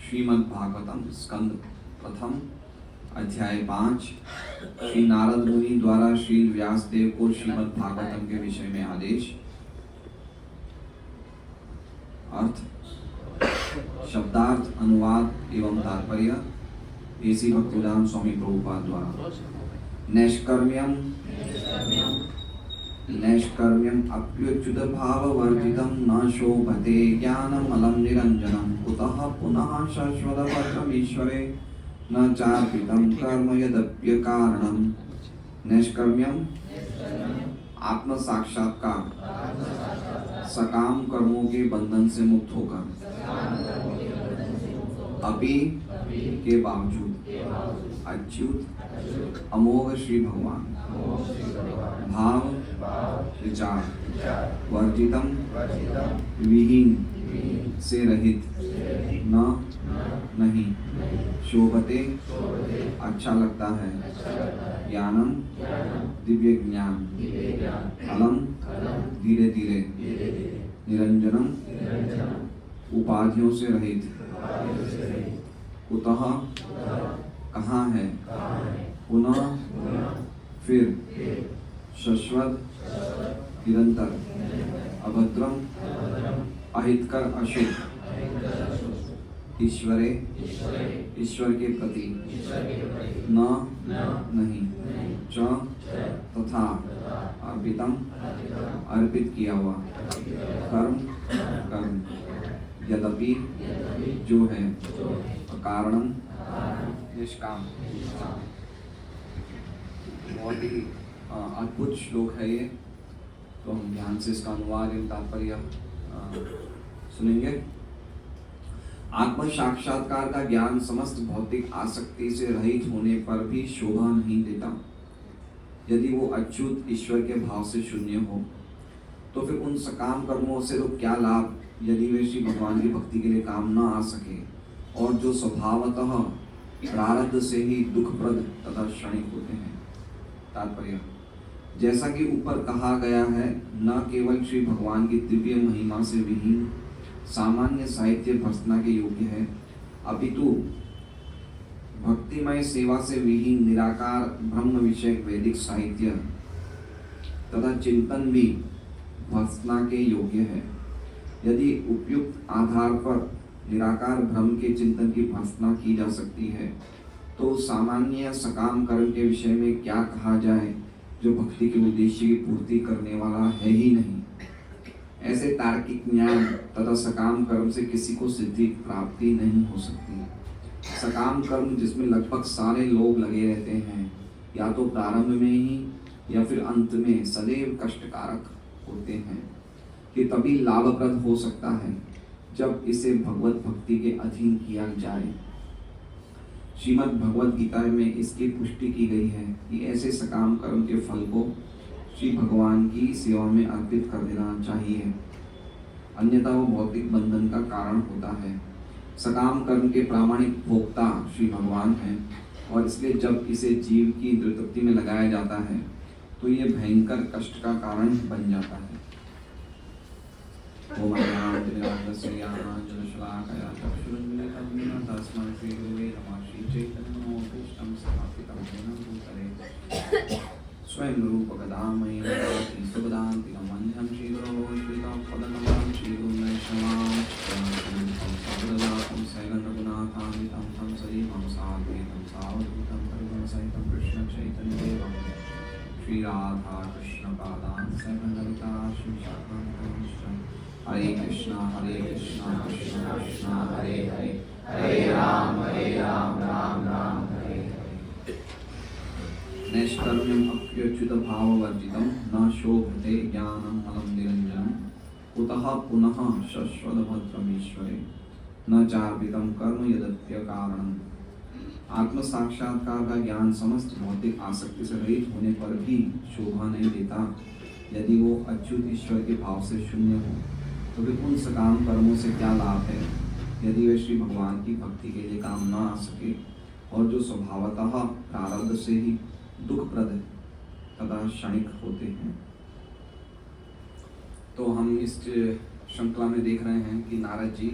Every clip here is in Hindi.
श्रीमद् भागवतम स्कंद प्रथम अध्याय 5। श्री नारद मुनि द्वारा श्री व्यासदेव को श्रीमद् भागवतम के विषय में आदेश। अर्थ, शब्दार्थ, अनुवाद एवं तात्पर्य एसी भक्तिवेदांत स्वामी प्रभुपाद द्वारा। नैष्कर्म्यम अप्युच्युत भाववर्जितं न शोभते ज्ञानमलं निरञ्जनं कुतः पुनः शाश्वतपत्रमीश्वरे न चार्पितं कर्म यदप्यकारणं। नैष्कर्म्यम आत्म साक्षात्कार, सकाम कर्मों के बंधन से मुक्त होकर, अपि के बावजूद, अच्युत अमोघ श्री भगवान, भाव विचार, वर्जितम विहीन से रहित, न नहीं, शोभते अच्छा लगता है, ज्ञानम दिव्य ज्ञान, अलम धीरे धीरे, निरंजनम उपाधियों से रहित, कुतः कहाँ है, पुनः फिर, शाश्वत निरंतर, अभद्रम अहितकर अशुभ, ईश्वरे ईश्वर के प्रति, न नहीं, च तथा अर्पितम अर्पित किया हुआ, कर्म यद्यपि जो है, कारणम निष्काम। बहुत ही अद्भुत श्लोक है ये, तो हम ध्यान से इसका अनुवाद एवं तात्पर्य सुनेंगे। आत्म साक्षात्कार का ज्ञान समस्त भौतिक आसक्ति से रहित होने पर भी शोभा नहीं देता। यदि वो अच्युत ईश्वर के भाव से शून्य हो तो फिर उन सकाम कर्मों से तो क्या लाभ, यदि वे श्री भगवान की भक्ति के लिए काम न आ सके और जो स्वभावतः प्रारब्ध से ही दुखप्रद तथा क्षणिक होते हैं। तात्पर्य, जैसा कि ऊपर कहा गया है, न केवल श्री भगवान की दिव्य महिमा से विहीन सामान्य साहित्य भर्त्सना के योग्य है, अपितु भक्तिमय सेवा से विहीन निराकार ब्रह्म विषयक वैदिक साहित्य तथा चिंतन भी भर्त्सना के योग्य है। यदि उपयुक्त आधार पर निराकार ब्रह्म के चिंतन की भर्त्सना की जा सकती है तो सामान्य सकाम कर्म के विषय में क्या कहा जाए, जो भक्ति के उद्देश्य की पूर्ति करने वाला है ही नहीं। ऐसे तार्किक ज्ञान तथा सकाम कर्म से किसी को सिद्धि प्राप्ति नहीं हो सकती। सकाम कर्म जिसमें लगभग सारे लोग लगे रहते हैं, या तो प्रारंभ में ही या फिर अंत में सदैव कष्टकारक होते हैं, कि तभी लाभप्रद हो सकता है जब इसे भगवत भक्ति के अधीन किया जाए। श्रीमद् भगवद गीता में इसकी पुष्टि की गई है कि ऐसे सकाम कर्म के फल को श्री भगवान की सेवा में अर्पित कर देना चाहिए, अन्यथा वो भौतिक बंधन का कारण होता है। सकाम कर्म के प्रामाणिक भोक्ता श्री भगवान हैं, और इसलिए जब इसे जीव की तृप्ति में लगाया जाता है तो ये भयंकर कष्ट का कारण बन जाता है। ओम स्वयं रूप गदामयी सुगदान्ति नमन्यं श्रीगुरो श्रीतं पदकमलं श्रीगुरुनैषमां सर्वदातं सैगन्धगुणाकान्वितं तं सजीवं साद्वैतं सावधूतं परिगणसहितं कृष्णचैतन्यदेवं श्रीराधा कृष्णपादान् सैगन्धलता श्रीशाखान्वितंश्च। हरे कृष्णा कृष्ण कृष्ण हरे हरे, हरे राम राम राम हरे हरे। नैष्कर्म्यम अप्युच्युत भाववर्जितं न शोभते ज्ञानम अलम निरंजनं कुतः पुनः शाश्वतभद्रमीश्वरे न चार्पितं कर्म यदप्य कारणं। आत्म साक्षात्कार का ज्ञान समस्त भौतिक आसक्ति से रहित होने पर भी शोभा नहीं देता। यदि वो अच्युत ईश्वर के भाव से शून्य हो तो फिर उन सकाम कर्मों से क्या लाभ है, यदि वे श्री भगवान की भक्ति के लिए काम न आ सके और जो स्वभावतः प्रारब्ध से ही दुखप्रद तथा क्षणिक होते हैं। तो हम इस श्रृंखला में देख रहे हैं कि नारद जी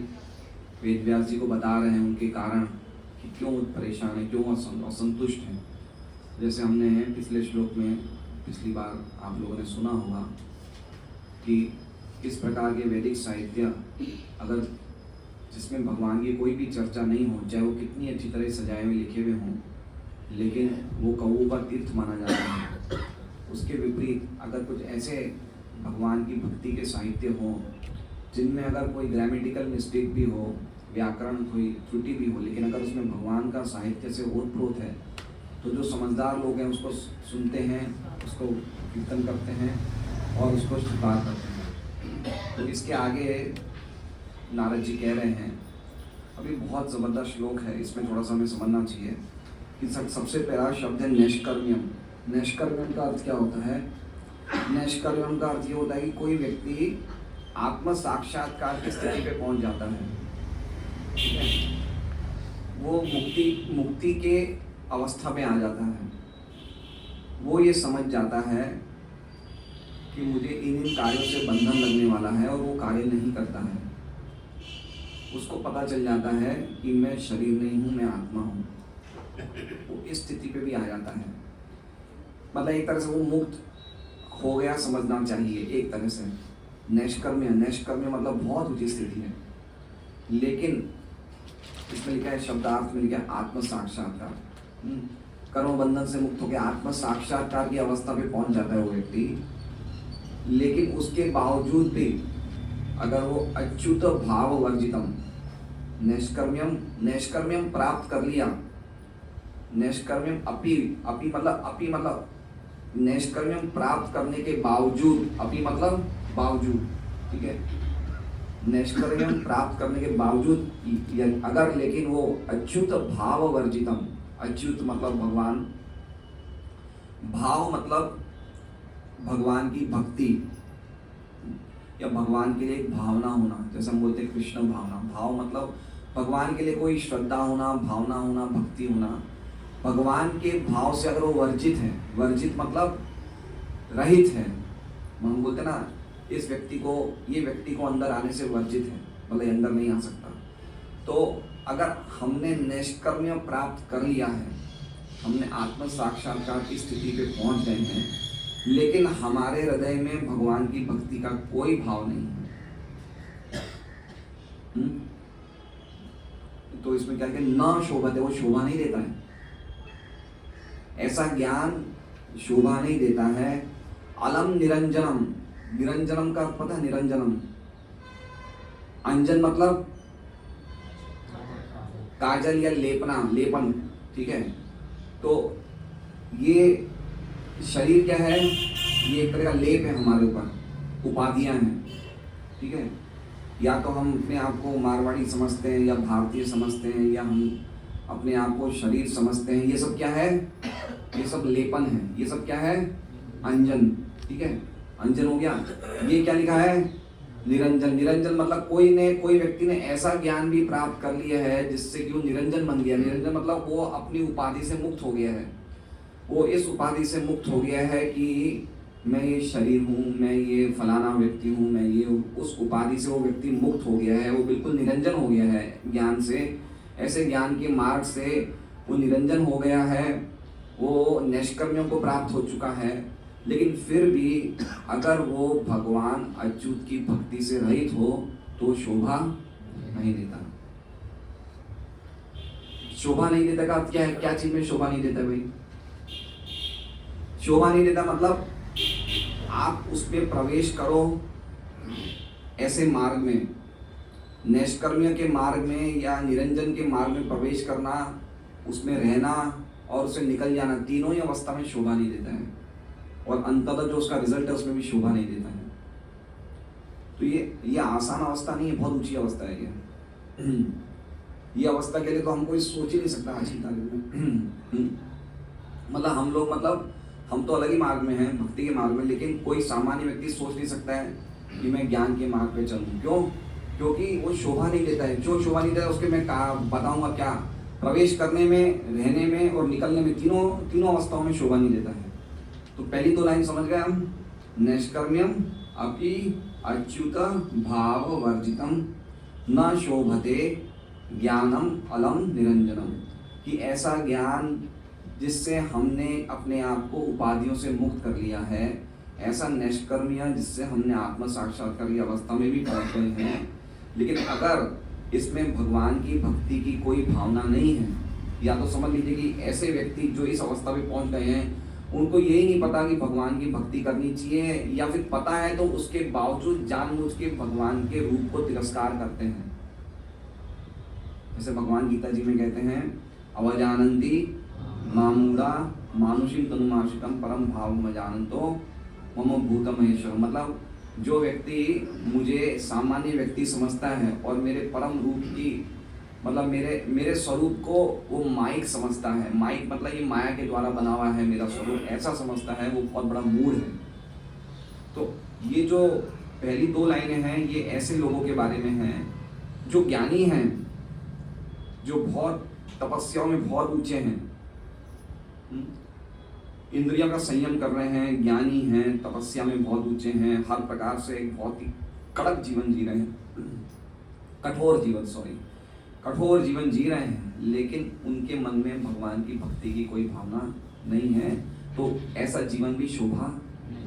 वेद व्यास जी को बता रहे हैं उनके कारण कि क्यों परेशान है, क्यों असंतुष्ट हैं। जैसे हमने पिछले श्लोक में पिछली बार आप लोगों ने सुना होगा कि किस प्रकार के वैदिक साहित्य अगर जिसमें भगवान की कोई भी चर्चा नहीं हो, चाहे वो कितनी अच्छी तरह सजाए हुए लिखे हुए हों, लेकिन वो कौओं का तीर्थ माना जाता है। उसके विपरीत अगर कुछ ऐसे भगवान की भक्ति के साहित्य हों जिनमें अगर कोई ग्रामेटिकल मिस्टेक भी हो, व्याकरण कोई त्रुटि भी हो, लेकिन अगर उसमें भगवान का साहित्य से ओतप्रोत है तो जो समझदार लोग हैं उसको सुनते हैं, उसको कीर्तन करते हैं और उसको स्वीकार करते हैं। तो इसके आगे नारद जी कह रहे हैं, अभी बहुत ज़बरदस्त श्लोक है, इसमें थोड़ा सा हमें समझना चाहिए कि सबसे पहला शब्द है नैष्कर्म्यम। नैष्कर्म्यम का अर्थ क्या होता है? नैष्कर्म्यम का अर्थ ये होता है कि कोई व्यक्ति आत्म साक्षात्कार की स्थिति पे पहुंच जाता है, ठीक है? वो मुक्ति के अवस्था में आ जाता है। वो ये समझ जाता है कि मुझे इन कार्यों से बंधन लगने वाला है और वो कार्य नहीं करता है। उसको पता चल जाता है कि मैं शरीर नहीं हूँ, मैं आत्मा हूँ। वो इस स्थिति पे भी आ जाता है। मतलब एक तरह से वो मुक्त हो गया समझना चाहिए एक तरह से। नैष्कर्म्य मतलब बहुत ऊंची स्थिति है, लेकिन इसमें लिखा है, शब्दार्थ में लिखा है आत्म साक्षात्कार। कर्म बंधन से मुक्त होकर आत्म साक्षात्कार की अवस्था पे पहुंच जाता है वो व्यक्ति। लेकिन उसके बावजूद भी अगर वो अच्युत भाव वर्जितम, नैष्कर्म्यम प्राप्त कर लिया, नैष्कर्म्यम अपि मतलब नैष्कर्म्यम प्राप्त करने के बावजूद, अपि मतलब बावजूद, ठीक है, नैष्कर्म्यम प्राप्त करने के बावजूद अगर लेकिन वो अच्युत भाव वर्जितम, अच्युत मतलब भगवान, भाव मतलब भगवान की भक्ति या भगवान के लिए एक भावना होना, जैसे हम बोलते हैं कृष्ण भावना। भाव मतलब भगवान के लिए कोई श्रद्धा होना, भावना होना, भक्ति होना। भगवान के भाव से अगर वो वर्जित है, वर्जित मतलब रहित है, हम बोलते हैं ना इस व्यक्ति को, ये व्यक्ति को अंदर आने से वर्जित है, मतलब अंदर नहीं आ सकता। तो अगर हमने नैष्कर्म्य प्राप्त कर लिया है, हमने आत्म साक्षात्कार की स्थिति पे पहुंच गए हैं, लेकिन हमारे हृदय में भगवान की भक्ति का कोई भाव नहीं है, तो इसमें क्या कहते हैं, न शोभते, वो शोभा नहीं देता है। ऐसा ज्ञान शोभा नहीं देता है। अलम निरंजनम, निरंजनम का पता है? निरंजनम, अंजन मतलब काजल या लेपना, लेपन, ठीक है। तो ये शरीर क्या है? ये एक तरह का लेप है हमारे ऊपर, उपाधियां हैं, ठीक है। या तो हम अपने आप को मारवाड़ी समझते हैं या भारतीय समझते हैं, या हम अपने आप को शरीर समझते हैं। ये सब क्या है? ये सब लेपन है। ये सब क्या है? अंजन, ठीक है, अंजन हो गया। ये क्या लिखा है? निरंजन। निरंजन मतलब कोई व्यक्ति ने ऐसा ज्ञान भी प्राप्त कर लिया है जिससे कि वो निरंजन बन गया। निरंजन मतलब वो अपनी उपाधि से मुक्त हो गया है। वो इस उपाधि से मुक्त हो गया है कि मैं ये शरीर हूँ, मैं ये फलाना व्यक्ति हूँ, मैं ये, उस उपाधि से वो व्यक्ति मुक्त हो गया है। वो बिल्कुल निरंजन हो गया है ज्ञान से। ऐसे ज्ञान के मार्ग से वो निरंजन हो गया है, वो नैष्कर्म्यों को प्राप्त हो चुका है। लेकिन फिर भी अगर वो भगवान अच्युत की भक्ति से रहित हो तो शोभा नहीं देता। शोभा नहीं देता का क्या है? क्या चीज में शोभा नहीं देता भाई? शोभा नहीं देता मतलब आप उसमें प्रवेश करो ऐसे मार्ग में, नैष्कर्म्य के मार्ग में या निरंजन के मार्ग में प्रवेश करना, उसमें रहना और उसे निकल जाना, तीनों ही अवस्था में शोभा नहीं देता है। और अंततः जो उसका रिजल्ट है उसमें भी शोभा नहीं देता है। तो ये आसान अवस्था नहीं है, बहुत ऊंची अवस्था है ये अवस्था के लिए तो हम कोई सोच ही नहीं सकता आज की तारीख में। मतलब हम लोग, मतलब हम तो अलग ही मार्ग में हैं, भक्ति के मार्ग में, लेकिन कोई सामान्य व्यक्ति सोच नहीं सकता है कि मैं ज्ञान के मार्ग पे चलूं। क्यों? क्योंकि वो शोभा नहीं देता है। जो शोभा नहीं देता है उसके मैं बताऊंगा क्या, प्रवेश करने में, रहने में और निकलने में, तीनों अवस्थाओं में शोभा नहीं देता है। तो पहली दो लाइन समझ गए हम, नैष्कर्म्यम अपि अच्युत भाव वर्जितम न शोभते ज्ञानम अलम निरंजनम, कि ऐसा ज्ञान जिससे हमने अपने आप को उपाधियों से मुक्त कर लिया है, ऐसा निष्कर्मिया जिससे हमने आत्म साक्षात्कार की अवस्था में भी पहुंच गए हैं, लेकिन अगर इसमें भगवान की भक्ति की कोई भावना नहीं है, या तो समझ लीजिए कि ऐसे व्यक्ति जो इस अवस्था में पहुंच गए हैं उनको यही नहीं पता कि भगवान की भक्ति करनी चाहिए, या फिर पता है तो उसके बावजूद जानबूझ के भगवान के रूप को तिरस्कार करते हैं। जैसे भगवान गीता जी में कहते हैं, अवजानन्ति मामूढ़ा मानुषिम तनुमाशिकम परम भावम जानन्तो मम भूत महेश्वर, मतलब जो व्यक्ति मुझे सामान्य व्यक्ति समझता है और मेरे परम रूप की, मतलब मेरे स्वरूप को वो माइक समझता है, माइक मतलब ये माया के द्वारा बना हुआ है मेरा स्वरूप, ऐसा समझता है, वो बहुत बड़ा मूढ़ है। तो ये जो पहली दो लाइनें हैं ये ऐसे लोगों के बारे में हैं जो ज्ञानी हैं, जो बहुत तपस्याओं में बहुत ऊंचे हैं, इंद्रियों का संयम कर रहे हैं, ज्ञानी हैं, तपस्या में बहुत ऊंचे हैं, हर प्रकार से एक बहुत ही कड़क जीवन जी रहे हैं, कठोर जीवन जी रहे हैं, लेकिन उनके मन में भगवान की भक्ति की कोई भावना नहीं है, तो ऐसा जीवन भी शोभा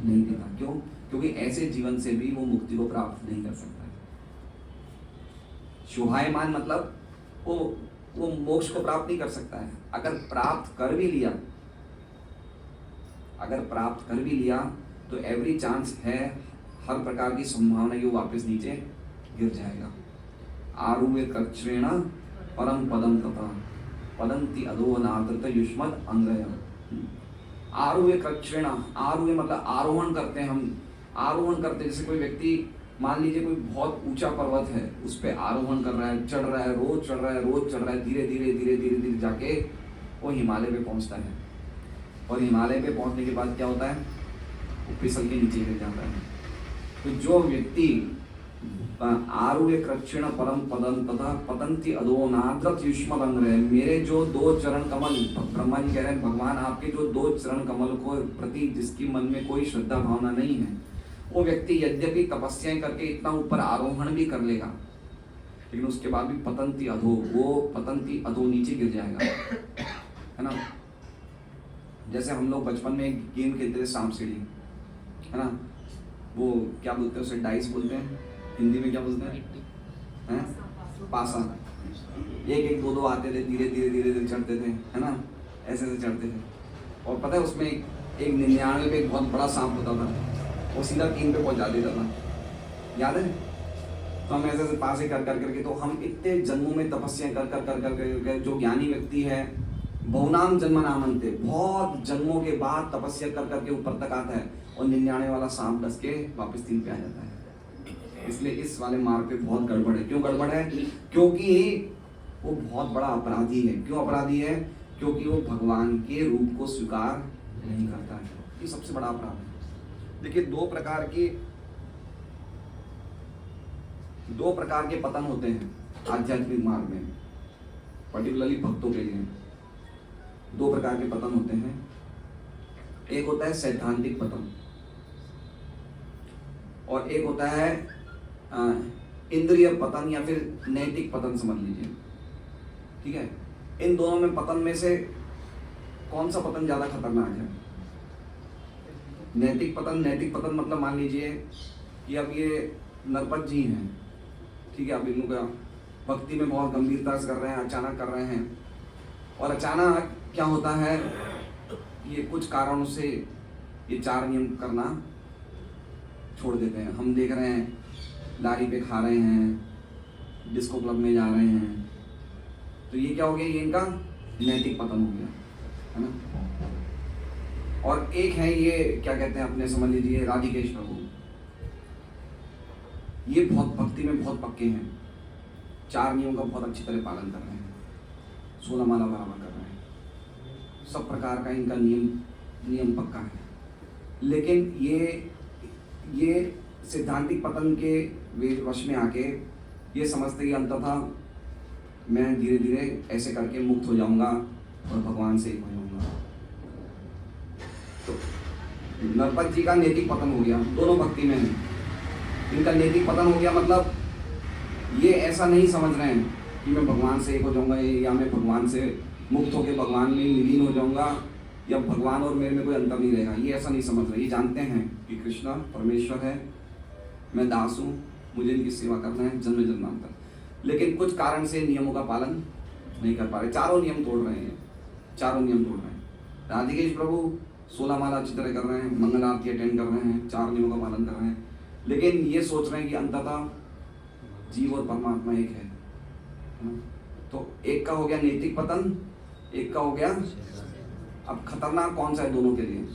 नहीं देता। क्यों? क्योंकि ऐसे जीवन से भी वो मुक्ति को प्राप्त नहीं कर सकता है। शोभायमान मतलब वो मोक्ष को प्राप्त नहीं कर सकता है। अगर प्राप्त कर भी लिया तो एवरी चांस है, हर प्रकार की संभावना कि वो वापस नीचे गिर जाएगा। आरुवे कक्षेण परम पदम तथा पदंति अधो नादृत युष्मद अंगयम। आरुवे कक्षेण, आरुवे मतलब आरोहण करते हैं हम, आरोहण करते जैसे कोई व्यक्ति मान लीजिए कोई बहुत ऊंचा पर्वत है, उस पर आरोहण कर रहा है, चढ़ रहा है, रोज चढ़ रहा है, धीरे धीरे जाके वो हिमालय पे पहुंचता है, और हिमालय पे पहुंचने के बाद क्या होता है, वो फिसल के नीचे गिर जाता है। तो जो व्यक्ति आरुह्य कृष्ण परम पदम तथा पतंति अधो नाद्रत युष्मद अंग्रह, मेरे जो दो चरण कमल, ब्रह्मा जी कह रहे हैं भगवान आपके जो दो चरण कमल को प्रति जिसकी मन में कोई श्रद्धा भावना नहीं है, वो व्यक्ति यद्यपि तपस्याएं करके इतना ऊपर आरोहण भी कर लेगा, लेकिन उसके बाद भी पतंति अधो, वो पतंति अधो नीचे गिर जाएगा, है ना। जैसे हम लोग बचपन में एक गेम खेलते थे सांप सीढ़ी, है ना, वो क्या बोलते हैं उसे, डाइस बोलते हैं, हिंदी में क्या बोलते हैं, पासा। एक दो आते थे, धीरे धीरे चढ़ते थे, है ना, ऐसे चढ़ते थे, और पता है उसमें एक 99 पे एक बहुत बड़ा सांप होता था, वो सीधा 3 पे पहुंचा देता था, याद है। तो हम ऐसे पास ही कर करके, तो हम इतने जन्मों में तपस्या कर जो ज्ञानी व्यक्ति है, बहुनाम जन्म नामंते, बहुत जन्मों के बाद तपस्या कर करके ऊपर तक आता है, और 99 वाला सांप डस के वापस 3 पे आ जाता है। इसलिए इस वाले मार्ग पे बहुत गड़बड़ है। क्यों गड़बड़ है? क्योंकि वो बहुत बड़ा अपराधी है। क्यों अपराधी है? क्योंकि वो भगवान के रूप को स्वीकार नहीं करता है, ये सबसे बड़ा अपराध है। देखिए दो प्रकार के पतन होते हैं आध्यात्मिक मार्ग में, पर्टिकुलरली भक्तों के लिए 2 प्रकार के पतन होते हैं। एक होता है सैद्धांतिक पतन, और एक होता है इंद्रिय पतन या फिर नैतिक पतन, समझ लीजिए, ठीक है। इन दोनों में पतन में से कौन सा पतन ज्यादा खतरनाक है? नैतिक पतन मतलब मान लीजिए कि अब ये नरपत जी हैं, ठीक है, अब इनका भक्ति में बहुत गंभीरता से कर रहे हैं, अचानक कर रहे हैं, और अचानक क्या होता है, ये कुछ कारणों से ये 4 नियम करना छोड़ देते हैं। हम देख रहे हैं लारी पे खा रहे हैं, डिस्को क्लब में जा रहे हैं, तो ये क्या हो गया, ये इनका नैतिक पतन हो गया, है ना। और एक है ये क्या कहते हैं अपने, समझ लीजिए राधिकेश प्रभु, ये बहुत भक्ति में बहुत पक्के हैं, 4 नियमों का बहुत अच्छी तरह पालन कर रहे हैं, 16 माला बराबर कर रहे हैं, सब प्रकार का इनका नियम पक्का है। लेकिन ये सिद्धांतिक पतन के वश में आके ये समझते कि अंततः मैं धीरे धीरे ऐसे करके मुक्त हो जाऊंगा और भगवान से एक हो जाऊंगा। तो नरपत जी का नैतिक पतन हो गया, दोनों भक्ति में हैं, इनका नैतिक पतन हो गया, मतलब ये ऐसा नहीं समझ रहे हैं कि मैं भगवान से एक हो जाऊंगा या मैं भगवान से मुक्त होकर भगवान में विलीन हो जाऊंगा या भगवान और मेरे में कोई अंतर नहीं रहेगा। ये ऐसा नहीं समझ रहे, ये जानते हैं कि कृष्ण परमेश्वर है, मैं दास हूँ, मुझे इनकी सेवा करना है जन्म जन्मांतर, लेकिन कुछ कारण से नियमों का पालन नहीं कर पा रहे, चारों नियम तोड़ रहे हैं, चारों नियम तोड़ रहे हैं। राधिकेश प्रभु 16 माला अच्छी तरह कर रहे हैं, मंगल आरती अटेंड कर रहे हैं, 4 नियमों का पालन कर रहे हैं, लेकिन ये सोच रहे हैं कि अंततः जीव और परमात्मा एक है। तो एक का हो गया नैतिक पतन, एक का हो गया, अब खतरनाक कौन सा है दोनों के लिए?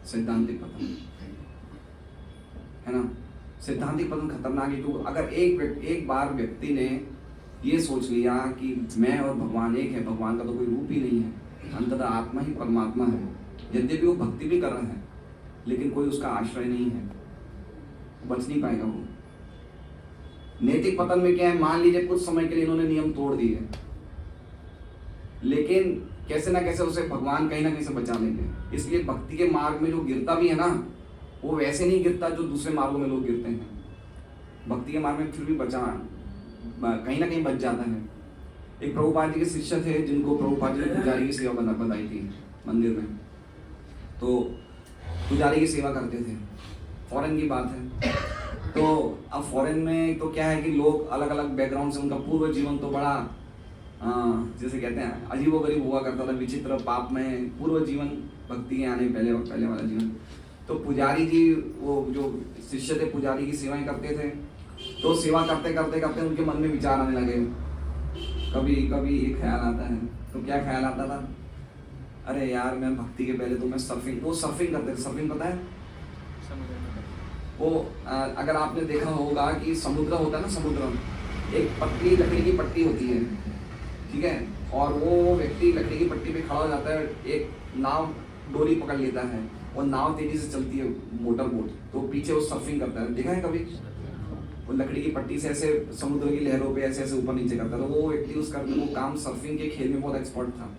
सैद्धांतिक पतन, है ना। सैद्धांतिक पतन खतरनाक है क्योंकि अगर एक बार व्यक्ति ने ये सोच लिया कि मैं और भगवान एक है, भगवान का तो कोई रूप ही नहीं है, अंततः आत्मा ही परमात्मा है, यद्यपि वो भक्ति भी कर रहा है लेकिन कोई उसका आश्रय नहीं है, बच नहीं पाएगा वो। नैतिक पतन में क्या है, मान लीजिए कुछ समय के लिए इन्होंने नियम तोड़ दिए, लेकिन कैसे ना कैसे उसे भगवान कहीं ना कहीं से बचा लेंगे। इसलिए भक्ति के मार्ग में जो गिरता भी है ना, वो वैसे नहीं गिरता जो दूसरे मार्गों में लोग गिरते हैं। भक्ति के मार्ग में फिर भी बचा, कहीं ना कहीं बच जाता है। एक प्रभुपाद जी के शिष्य थे जिनको प्रभुपाद जी ने पुजारी की सेवा बताई थी मंदिर में, तो पुजारी की सेवा करते थे, फॉरेन की बात है। तो अब फॉरेन में तो क्या है कि लोग अलग अलग बैकग्राउंड से, उनका पूर्व जीवन तो बड़ा जैसे कहते हैं अजीबोगरीब हुआ करता था, विचित्र पाप में पूर्व जीवन, भक्ति के आने पहले वाला जीवन। तो पुजारी जी वो जो शिष्य थे पुजारी की सेवाएं करते थे, तो सेवा करते करते करते उनके मन में विचार आने लगे। कभी कभी एक ख्याल आता है, तो क्या ख्याल आता था, अरे यार मैं भक्ति के पहले तो मैं सर्फिंग, वो सर्फिंग करते थे, सर्फिंग पता है वो अगर आपने देखा होगा कि समुद्र होता है ना, समुद्र एक पतली लकड़ी की पट्टी होती है, ठीक है, और वो व्यक्ति लकड़ी की पट्टी पे खड़ा हो जाता है, एक नाव डोरी पकड़ लेता है और नाव तेजी से चलती है, मोटर बोट, तो पीछे वो सर्फिंग करता है, देखा है कभी? वो लकड़ी की पट्टी से ऐसे समुद्र की लहरों पे ऐसे ऐसे ऊपर नीचे करता था, वो व्यक्ति उसका वो काम सर्फिंग के खेल में बहुत एक्सपर्ट था।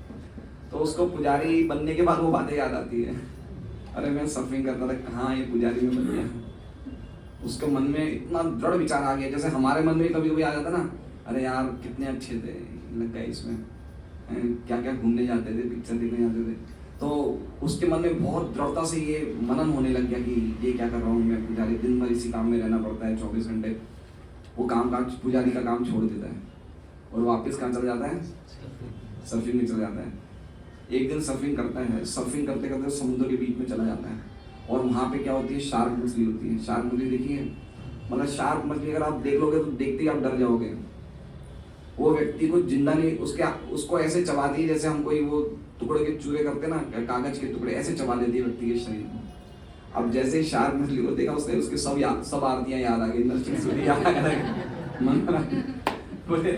तो उसको पुजारी बनने के बाद वो बातें याद आती है, अरे मैं सर्फिंग करता था, कहाँ ये पुजारी में बन गया। उसके मन में इतना दृढ़ विचार आ गया, जैसे हमारे मन में कभी कभी आ जाता ना, अरे यार कितने अच्छे थे, लग गए इसमें, क्या क्या घूमने जाते थे, पिक्चर देखने जाते थे। तो उसके मन में बहुत दृढ़ता से ये मनन होने लग गया कि ये क्या कर रहा हूँ मैं, पुजारी दिन भर इसी काम में रहना पड़ता है 24 घंटे। वो काम काज पुजारी का काम छोड़ देता है और वापस कहाँ चला जाता है, सर्फिंग में चला जाता है। एक दिन सर्फिंग करता है, सर्फिंग करते करते समुद्र के बीच में चला जाता है और वहाँ पे क्या होती है, शार्क मछली होती है। शार्क मछली देखिए, मतलब शार्क मछली अगर आप देख लोगे तो देखते ही आप डर जाओगे। वो व्यक्ति को जिंदा नहीं, उसको ऐसे चबा दी जैसे हम कोई वो टुकड़े के चूरे करते ना, कागज के टुकड़े, ऐसे चबा देती है व्यक्ति के शरीर को। अब जैसे शार्क मछली को देखा उसने, उसके सब आरतियां याद आ गई, नरसिंह याद आ गई, बोले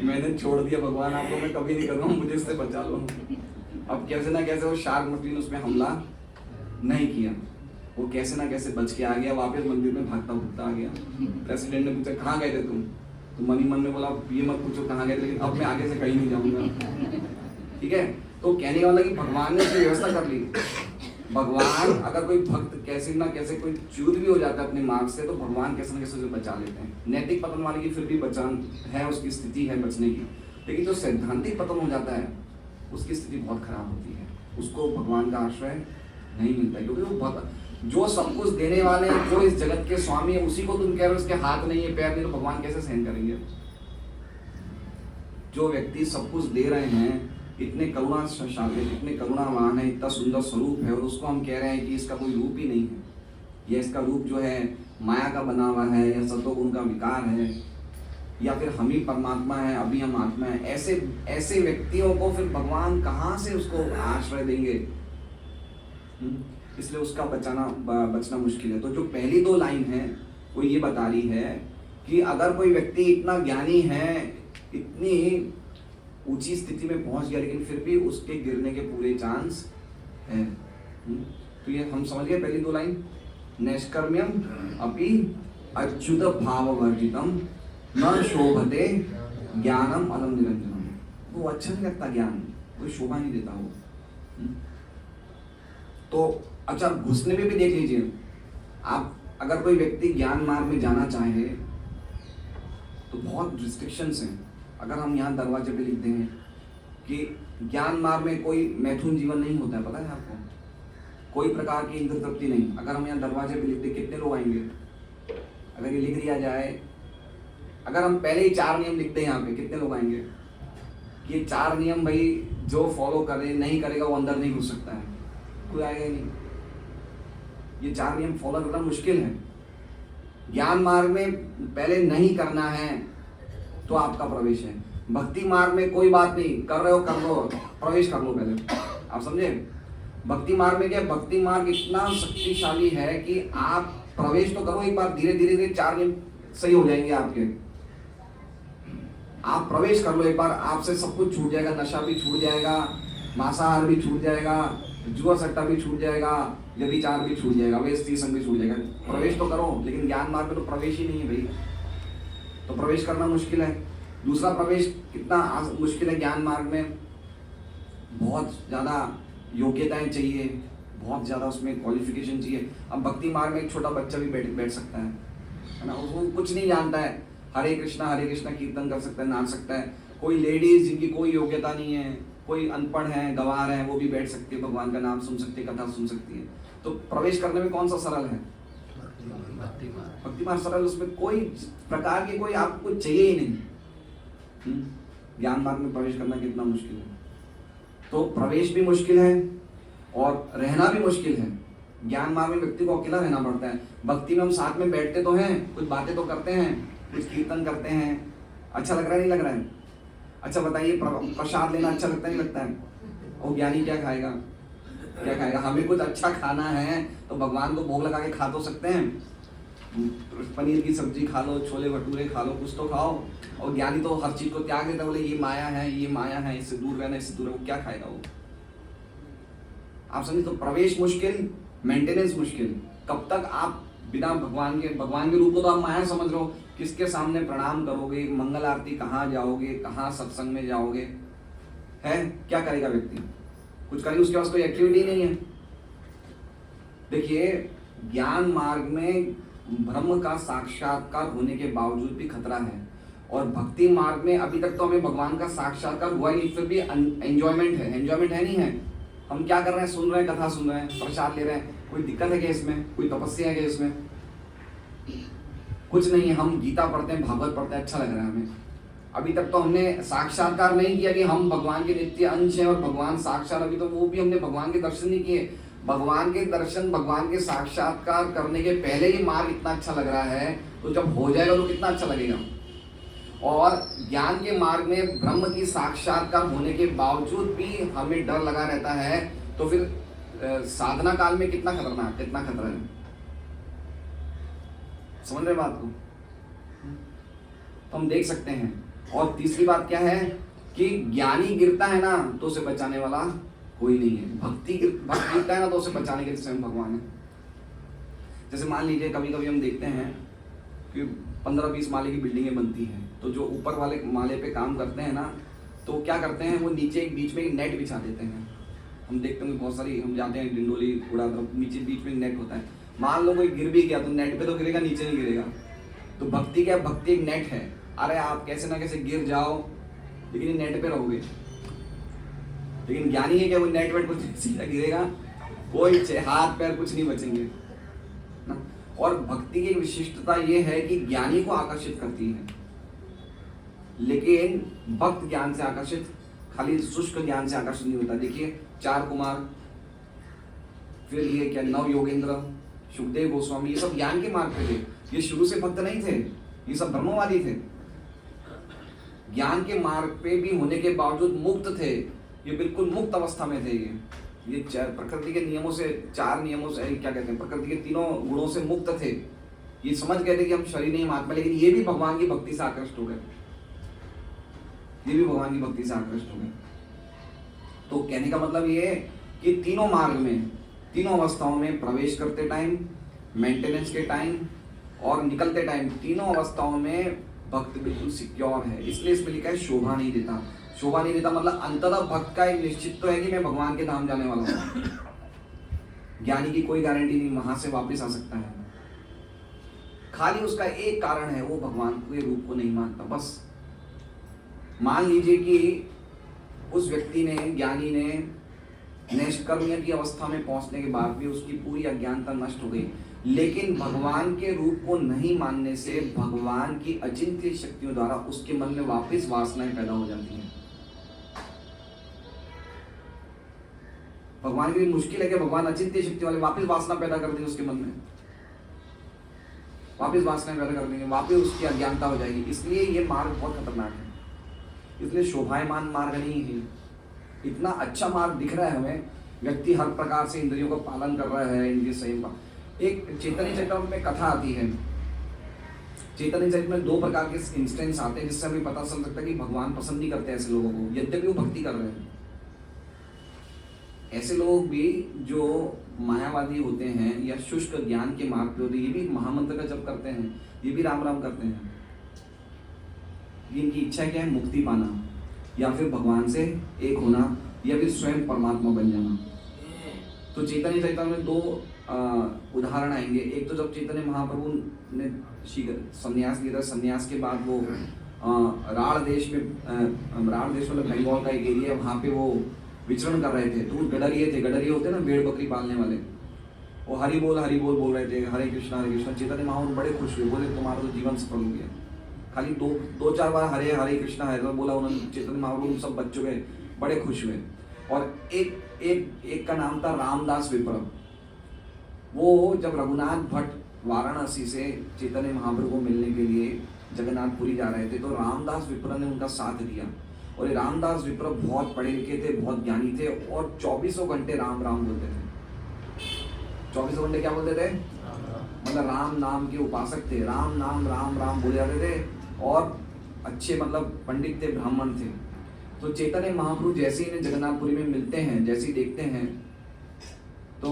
मैंने छोड़ दिया भगवान आपको, मैं कभी नहीं कर रहा हूँ, मुझे इससे बचा लो। अब कैसे ना कैसे वो शार्क मछली ने उसमें हमला नहीं किया, वो कैसे ना कैसे बच के आ गया, वापस मंदिर में भागता भुगता आ गया। प्रेसिडेंट ने पूछा कहाँ गए थे तुम, तो मन ही मन में बोला ये मत पूछो कहाँ गए थे, लेकिन अब मैं आगे से कहीं नहीं जाऊंगा। ठीक है, तो कहने वाला कि भगवान ने उसकी व्यवस्था कर ली। भगवान अगर कोई भक्त कैसे ना कैसे कोई च्युत भी हो जाता है अपने मार्ग से, तो भगवान कैसे ना कैसे उसे बचा लेते हैं। नैतिक पतन वाले की फिर भी बचान है, उसकी स्थिति है बचने की, लेकिन जो सैद्धांतिक पतन हो जाता है उसकी स्थिति बहुत खराब होती है, उसको भगवान का आश्रय नहीं मिलता, क्योंकि वो जो सब कुछ देने वाले हैं, जो इस जगत के स्वामी है, उसी को तुम कह रहे हो उसके हाथ नहीं है पैर नहीं, तो भगवान कैसे सहन करेंगे? जो व्यक्ति सब कुछ दे रहे हैं, इतने करुणाशाली, इतने करुणावान है, इतना सुंदर स्वरूप है, और उसको हम कह रहे हैं कि इसका कोई रूप ही नहीं है, या इसका रूप जो है माया का बना हुआ है, या सत्वगुण का विकार है, या फिर हम ही परमात्मा है, अभी हम आत्मा है, ऐसे व्यक्तियों को फिर भगवान कहाँ से उसको आश्रय देंगे? इसलिए उसका बचना मुश्किल है। तो जो पहली 2 लाइन है वो ये बता रही है कि अगर कोई व्यक्ति इतना ज्ञानी है, इतनी ऊंची स्थिति में पहुंच गया, लेकिन फिर भी उसके गिरने के पूरे चांस है। तो ये हम समझ गए पहली 2 लाइन, नैष्कर्म्यम अपि अच्युत भाव वर्जितम न शोभते ज्ञानम अलम निरंजनम। वो अच्छा नहीं लगता ज्ञान, कोई शोभा नहीं देता वो। तो अच्छा, घुसने में भी देख लीजिए आप, अगर कोई व्यक्ति ज्ञान मार्ग में जाना चाहे तो बहुत रिस्ट्रिक्शंस हैं। अगर हम यहाँ दरवाजे पे लिख देंगे कि ज्ञान मार्ग में कोई मैथुन जीवन नहीं होता है, पता है आपको, कोई प्रकार की इंद्र तृप्ति नहीं, अगर हम यहाँ दरवाजे पे लिख दें कितने लोग आएंगे? अगर ये लिख दिया जाए, अगर हम पहले ही 4 नियम लिख दें यहाँ पे, कितने लोग आएंगे? कि ये 4 नियम भाई जो फॉलो करे नहीं करेगा वो अंदर नहीं घुस सकता है, कोई आएगा ही नहीं। ये 4 नियम फॉलो करना मुश्किल है। ज्ञान मार्ग में पहले नहीं करना है तो आपका प्रवेश है। भक्ति मार्ग में कोई बात नहीं, कर रहे हो कर लो, प्रवेश कर लो पहले, आप समझे? भक्ति मार्ग में क्या, भक्ति मार्ग इतना शक्तिशाली है कि आप प्रवेश तो करो एक बार, धीरे धीरे 4 नियम सही हो जाएंगे आपके। आप प्रवेश कर लो एक बार, आपसे सब कुछ छूट जाएगा, नशा भी छूट जाएगा, मांसाहार भी छूट जाएगा, जुआ सट्टा भी छूट जाएगा, व्यभिचार भी छूट जाएगा, वे स्त्री संग भी छूट जाएगा। प्रवेश तो करो, लेकिन ज्ञान मार्ग में तो प्रवेश ही नहीं है भाई, तो प्रवेश करना मुश्किल है। दूसरा प्रवेश कितना मुश्किल है ज्ञान मार्ग में, बहुत ज़्यादा योग्यताएं चाहिए, बहुत ज़्यादा उसमें क्वालिफिकेशन चाहिए। अब भक्ति मार्ग में एक छोटा बच्चा भी बैठ सकता है ना, उसको कुछ नहीं जानता है, हरे कृष्णा कीर्तन कर सकता है, नाच सकता है। कोई लेडीज जिनकी कोई योग्यता नहीं है, कोई अनपढ़ है, गंवार है, वो भी बैठ सकती है, भगवान का नाम सुन सकती है, कथा सुन सकती है। तो प्रवेश करने में कौन सा सरल है? भक्ति मार्ग सरल, उसमें कोई प्रकार की कोई आपको चाहिए ही नहीं। ज्ञान मार्ग में प्रवेश करना कितना मुश्किल है। तो प्रवेश भी मुश्किल है और रहना भी मुश्किल है। ज्ञान मार्ग में व्यक्ति को अकेला रहना पड़ता है। भक्ति में हम साथ में बैठते तो हैं, कुछ बातें तो करते हैं, कुछ कीर्तन करते हैं, अच्छा लग रहा है नहीं लग रहा है? अच्छा बताइए, प्रसाद लेना अच्छा लगता नहीं लगता है? वो ज्ञानी क्या खाएगा, क्या खाएगा? हमें कुछ अच्छा खाना है तो भगवान को भोग लगा के खा तो सकते हैं, पनीर की सब्जी खा लो, छोले भटूरे खा लो, कुछ तो खाओ। और ज्ञानी तो हर चीज को त्याग देता है, बोले ये माया है, ये माया है, इससे दूर रहना, इससे दूर, वो क्या खाएगा वो? आप समझे? तो प्रवेश मुश्किल, मेंटेनेंस मुश्किल। कब तक आप बिना भगवान के रूप को तो आप माया समझ रहे हो, किसके सामने प्रणाम करोगे, मंगल आरती कहाँ जाओगे, कहाँ सत्संग में जाओगे, है क्या करेगा व्यक्ति? कुछ करेगा, उसके पास कोई एक्टिविटी नहीं है। देखिए, ज्ञान मार्ग में ब्रह्म का साक्षात्कार होने के बावजूद भी खतरा है, और भक्ति मार्ग में अभी तक तो हमें भगवान का साक्षात्कार हुआ ही नहीं, फिर भी एंजॉयमेंट है। एंजॉयमेंट है नहीं है? हम क्या कर रहे हैं? सुन रहे हैं, कथा सुन रहे हैं, प्रसाद ले रहे हैं, कोई दिक्कत है क्या इसमें? कोई तपस्या है क्या इसमें? कुछ नहीं है। हम गीता पढ़ते हैं, भागवत पढ़ते हैं, अच्छा लग रहा है हमें। अभी तक तो हमने साक्षात्कार नहीं किया कि हम भगवान के नित्य अंश हैं और भगवान साक्षात, अभी तो वो भी हमने भगवान के दर्शन नहीं किए। भगवान के दर्शन, भगवान के साक्षात्कार करने के पहले ही मार्ग इतना अच्छा लग रहा है, तो जब हो जाएगा तो कितना अच्छा लगेगा। और ज्ञान के मार्ग में ब्रह्म की साक्षात्कार होने के बावजूद भी हमें डर लगा रहता है, तो फिर साधना काल में कितना खतरा है। समझ रहे बात को? तो हम देख सकते हैं। और तीसरी बात क्या है कि ज्ञानी गिरता है ना तो उसे बचाने वाला कोई नहीं है। भक्त गिरता है ना तो उसे बचाने के लिए स्वयं भगवान है। जैसे मान लीजिए, कभी कभी हम देखते हैं कि 15-20 माले की बिल्डिंगें बनती हैं, तो जो ऊपर वाले माले पे काम करते हैं ना, तो क्या करते हैं, वो नीचे बीच में एक नेट बिछा देते हैं। हम देखते हैं बहुत सारी, हम जाते हैं डिंडोली कूड़ा, तो नीचे बीच में नेट होता है। मान लो कोई गिर भी गया तो नेट पे तो गिरेगा, नीचे नहीं गिरेगा। तो भक्ति क्या? भक्ति एक नेट है। अरे आप कैसे ना कैसे गिर जाओ, लेकिन नेट पे रहोगे। लेकिन ज्ञानी है क्या? वो नेट वेट कुछ सीधा गिरेगा, कोई हाथ पैर कुछ नहीं बचेंगे ना। और भक्ति की विशिष्टता ये है कि ज्ञानी को आकर्षित करती है, लेकिन भक्त ज्ञान से आकर्षित, खाली शुष्क ज्ञान से आकर्षित नहीं होता। देखिए 4 कुमार, फिर ये क्या नव योगेंद्र, सुखदेव गोस्वामी, ये सब ज्ञान के मार्ग पे थे। ये शुरू से भक्त नहीं थे, ये सब ब्रह्मवादी थे। ज्ञान के मार्ग पे भी होने के बावजूद मुक्त थे, ये बिल्कुल मुक्त अवस्था में थे। ये प्रकृति के नियमों से, 4 नियमों से, क्या कहते हैं, प्रकृति के 3 गुणों से मुक्त थे। ये समझ गए थे कि हम शरीर नहीं आत्मा, लेकिन ये भी भगवान की भक्ति से आकृष्ट हो गए। तो कहने का मतलब ये है कि तीनों मार्ग में, तीनों अवस्थाओं में, प्रवेश करते टाइम, मेंटेनेंस के टाइम और निकलते टाइम, तीनों अवस्थाओं में भक्त बिल्कुल सिक्योर है। इसलिए इसमें लिखा है शोभा नहीं देता। शोभा नहीं देता मतलब अंततः भक्त का एक निश्चित तो है कि मैं भगवान के धाम जाने वाला हूँ। ज्ञानी की कोई गारंटी नहीं वहां से वापस आ सकता है। खाली उसका एक कारण है, वो भगवान के रूप को नहीं मानता, बस मान लीजिए कि उस व्यक्ति ने, ज्ञानी ने, नैष्कर्म्य की अवस्था में पहुंचने के बाद भी उसकी पूरी अज्ञानता नष्ट हो गई, लेकिन भगवान के रूप को नहीं मानने से भगवान की अचिंत्य शक्तियों द्वारा उसके मन में वापस वासनाएं पैदा हो जाती हैं। भगवान के लिए मुश्किल है कि भगवान अचिंत्य शक्ति वाले वापस वासना पैदा कर देंगे उसके मन में, वापस वासनाएं पैदा कर देंगे, वापस उसकी अज्ञानता हो जाएगी। इसलिए ये मार्ग बहुत खतरनाक है, इसलिए शोभायमान मार्ग नहीं है। इतना अच्छा मार्ग दिख रहा है हमें, व्यक्ति हर प्रकार से इंद्रियों का पालन कर रहा है, इनके संयम का। एक चैतन्य चरितामृत में कथा आती है, चैतन्य चरित में 2 प्रकार के इंस्टेंस आते हैं जिससे हमें पता चल सकता है कि भगवान पसंद नहीं करते ऐसे लोगों को, यद्यपि वो भक्ति कर रहे हैं। ऐसे लोग भी जो मायावादी होते हैं या शुष्क ज्ञान के मार्ग पे होते हैं, ये भी महामंत्र का जप करते हैं, ये भी राम राम करते हैं। इनकी इच्छा क्या है? मुक्ति पाना, या फिर भगवान से एक होना, या फिर स्वयं परमात्मा बन जाना। तो चैतन्य चरितामृत में 2 उदाहरण आएंगे। एक तो जब चैतन्य महाप्रभु ने संन्यास लिया था, संन्यास के बाद वो राढ़ देश में, राढ़ देश मतलब बंगाल का एक एरिया, वहाँ पे वो विचरण कर रहे थे। तो गडरिये थे, गडरिये होते हैं ना भेड़ बकरी पालने वाले, वो हरि बोल बोल रहे थे, हरे कृष्णा चैतन्य महाप्रभु बड़े खुश हुए, बोले तुम्हारा तो जीवन सफल हो गया। खाली 2-4 बार हरे हरे कृष्णा हरे बोला उन्होंने, चैतन्य महाप्रभु सब बच्चों के बड़े खुश हुए। और एक का नाम था रामदास विप्र। वो जब रघुनाथ भट्ट वाराणसी से चैतन्य महाप्रभु को मिलने के लिए जगन्नाथपुरी जा रहे थे, तो रामदास विप्र ने उनका साथ दिया। और ये रामदास विप्र बहुत पढ़े लिखे थे, बहुत ज्ञानी थे, और 24 घंटे राम राम बोलते थे। 24 घंटे क्या बोलते थे? मतलब राम नाम के उपासक थे, राम नाम राम राम बोले जाते थे, और अच्छे मतलब पंडित थे, ब्राह्मण थे। तो चैतन्य महाप्रभु जैसे ही इन्हें जगन्नाथपुरी में मिलते हैं, जैसे ही देखते हैं, तो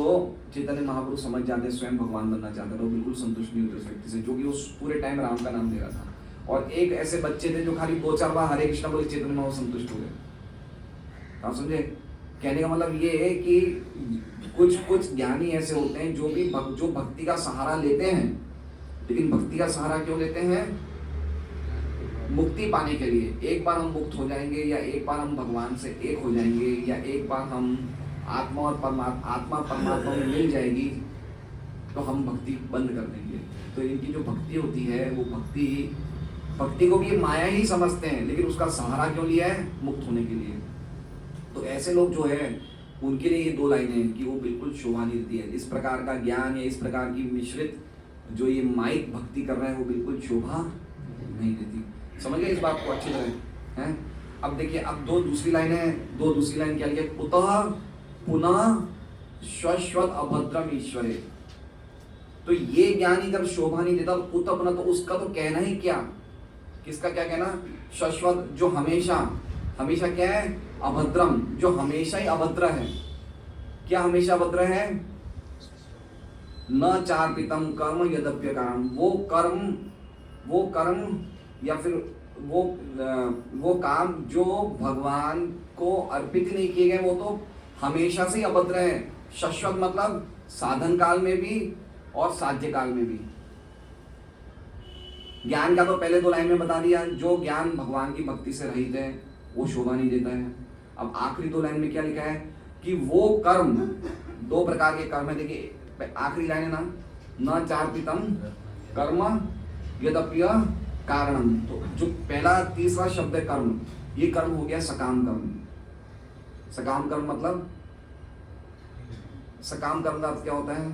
चैतन्य महाप्रभु समझ जाते हैं स्वयं भगवान बनना चाहते थे। वो बिल्कुल संतुष्ट नहीं होते उस व्यक्ति से, जो कि उस पूरे टाइम राम का नाम ले रहा था। और एक ऐसे बच्चे थे जो खाली 2-4 बार हरे कृष्णा बोले, चैतन्य महाप्रभु संतुष्ट हो गए। आप समझे? कहने का मतलब ये है कि कुछ ज्ञानी ऐसे होते हैं जो भक्ति का सहारा लेते हैं, लेकिन भक्ति का सहारा क्यों लेते हैं? मुक्ति पाने के लिए। एक बार हम मुक्त हो जाएंगे, या एक बार हम भगवान से एक हो जाएंगे, या एक बार हम आत्मा और परमात्मा में मिल जाएगी, तो हम भक्ति बंद कर देंगे। तो इनकी जो भक्ति होती है, वो भक्ति को भी माया ही समझते हैं, लेकिन उसका सहारा क्यों लिया है? मुक्त होने के लिए। तो ऐसे लोग जो है, उनके लिए ये 2 लाइनें कि वो बिल्कुल शोभा नहीं देती है। इस प्रकार का ज्ञान या इस प्रकार की मिश्रित जो ये माइक भक्ति कर रहे हैं, वो बिल्कुल शोभा नहीं देती। समझ गए इस बात को अच्छी तरह हैं? अब देखिए, अब 2 दूसरी लाइन है। 2 दूसरी लाइन क्या लिखी? कुतः पुनः शाश्वत अभद्रम ईश्वरे। तो ये ज्ञानी जब शोभा नहीं देता, कुतः पुनः, तो उसका तो कहना ही क्या? किसका क्या कहना? शाश्वत, जो हमेशा क्या है? अभद्रम, जो हमेशा ही अभद्र है। क्या हमेशा अभद्र है? न चार्पितम कर्म यद्यप्य कारण। वो कर्म या फिर वो काम जो भगवान को अर्पित नहीं किए गए, वो तो हमेशा से ही अभद्र है। शाश्वत मतलब साधन काल में भी और साध्य काल में भी। ज्ञान का तो पहले 2 लाइन में बता दिया, जो ज्ञान भगवान की भक्ति से रहित है वो शोभा नहीं देता है। अब आखिरी 2 लाइन में क्या लिखा है कि वो कर्म, 2 प्रकार के कर्म है। देखिए आखिरी लाइन है ना, न चार्पितम कर्म यद्यप्य कारणम। तो जो पहला तीसरा शब्द है कर्म, ये कर्म हो गया सकाम कर्म। सकाम कर्म मतलब, सकाम कर्म का अर्थ क्या होता है?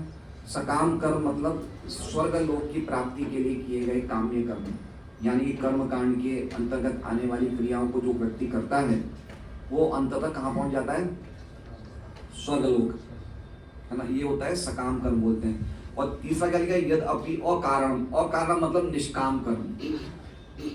सकाम कर्म मतलब स्वर्ग लोक की प्राप्ति के लिए किए गए काम्य कर्म, यानी कि कर्म कांड के अंतर्गत आने वाली क्रियाओं को जो व्यक्ति करता है, वो अंततः कहाँ पहुंच जाता है? स्वर्ग लोक, है ना? ये होता है सकाम कर्म बोलते हैं। और तीसरा क्या लिखा है? यद अपि अकारणम। अकारण मतलब निष्काम कर्म।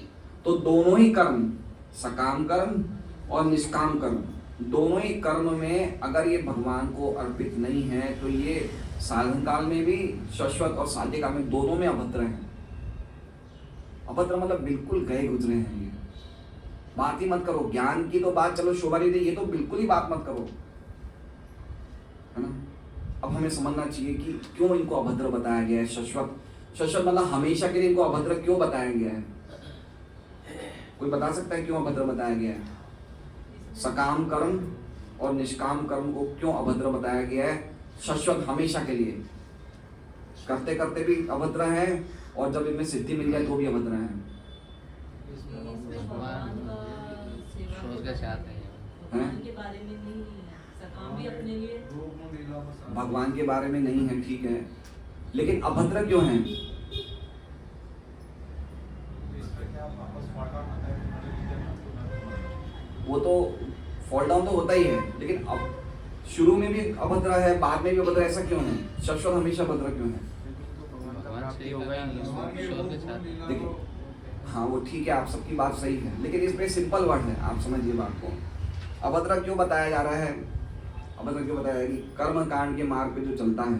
तो दोनों ही कर्म, सकाम कर्म और निष्काम कर्म, दोनों ही कर्म में अगर ये भगवान को अर्पित नहीं है, तो ये साधन काल में भी शाश्वत और साध्य काल में दोनों में अभद्र हैं। अभद्र मतलब बिल्कुल गए गुजरे हैं। ये बात ही मत करो। ज्ञान की तो बात चलो शोभा नहीं दे, ये तो बिल्कुल ही बात मत करो, है ना? अब हमें समझना चाहिए कि क्यों इनको अभद्र बताया गया है। शाश्वत मतलब हमेशा के लिए इनको अभद्र क्यों बताया गया है? कोई बता सकता है क्यों अभद्र बताया गया है? सकाम कर्म और निष्काम कर्म को क्यों अभद्र बताया गया है? शाश्वत हमेशा के लिए, करते करते भी अभद्र है और जब इनमें सिद्धि मिल जाए तो भी अभद्र है। भगवान के बारे में नहीं है, ठीक है, लेकिन अभद्र क्यों है? वो तो फॉल डाउन तो होता ही है, लेकिन अब शुरू में भी अभद्र है, बाद में भी अभद्र, ऐसा क्यों है? शाश्वत हमेशा अभद्र क्यों है? देखिए, हाँ वो ठीक है, आप सबकी बात सही है, लेकिन इसमें सिंपल वर्ड है, आप समझिए बात को। अभद्र क्यों बताया जा रहा है? अभद्र क्यों बताया है कि कर्म कांड के मार्ग पे जो चलता है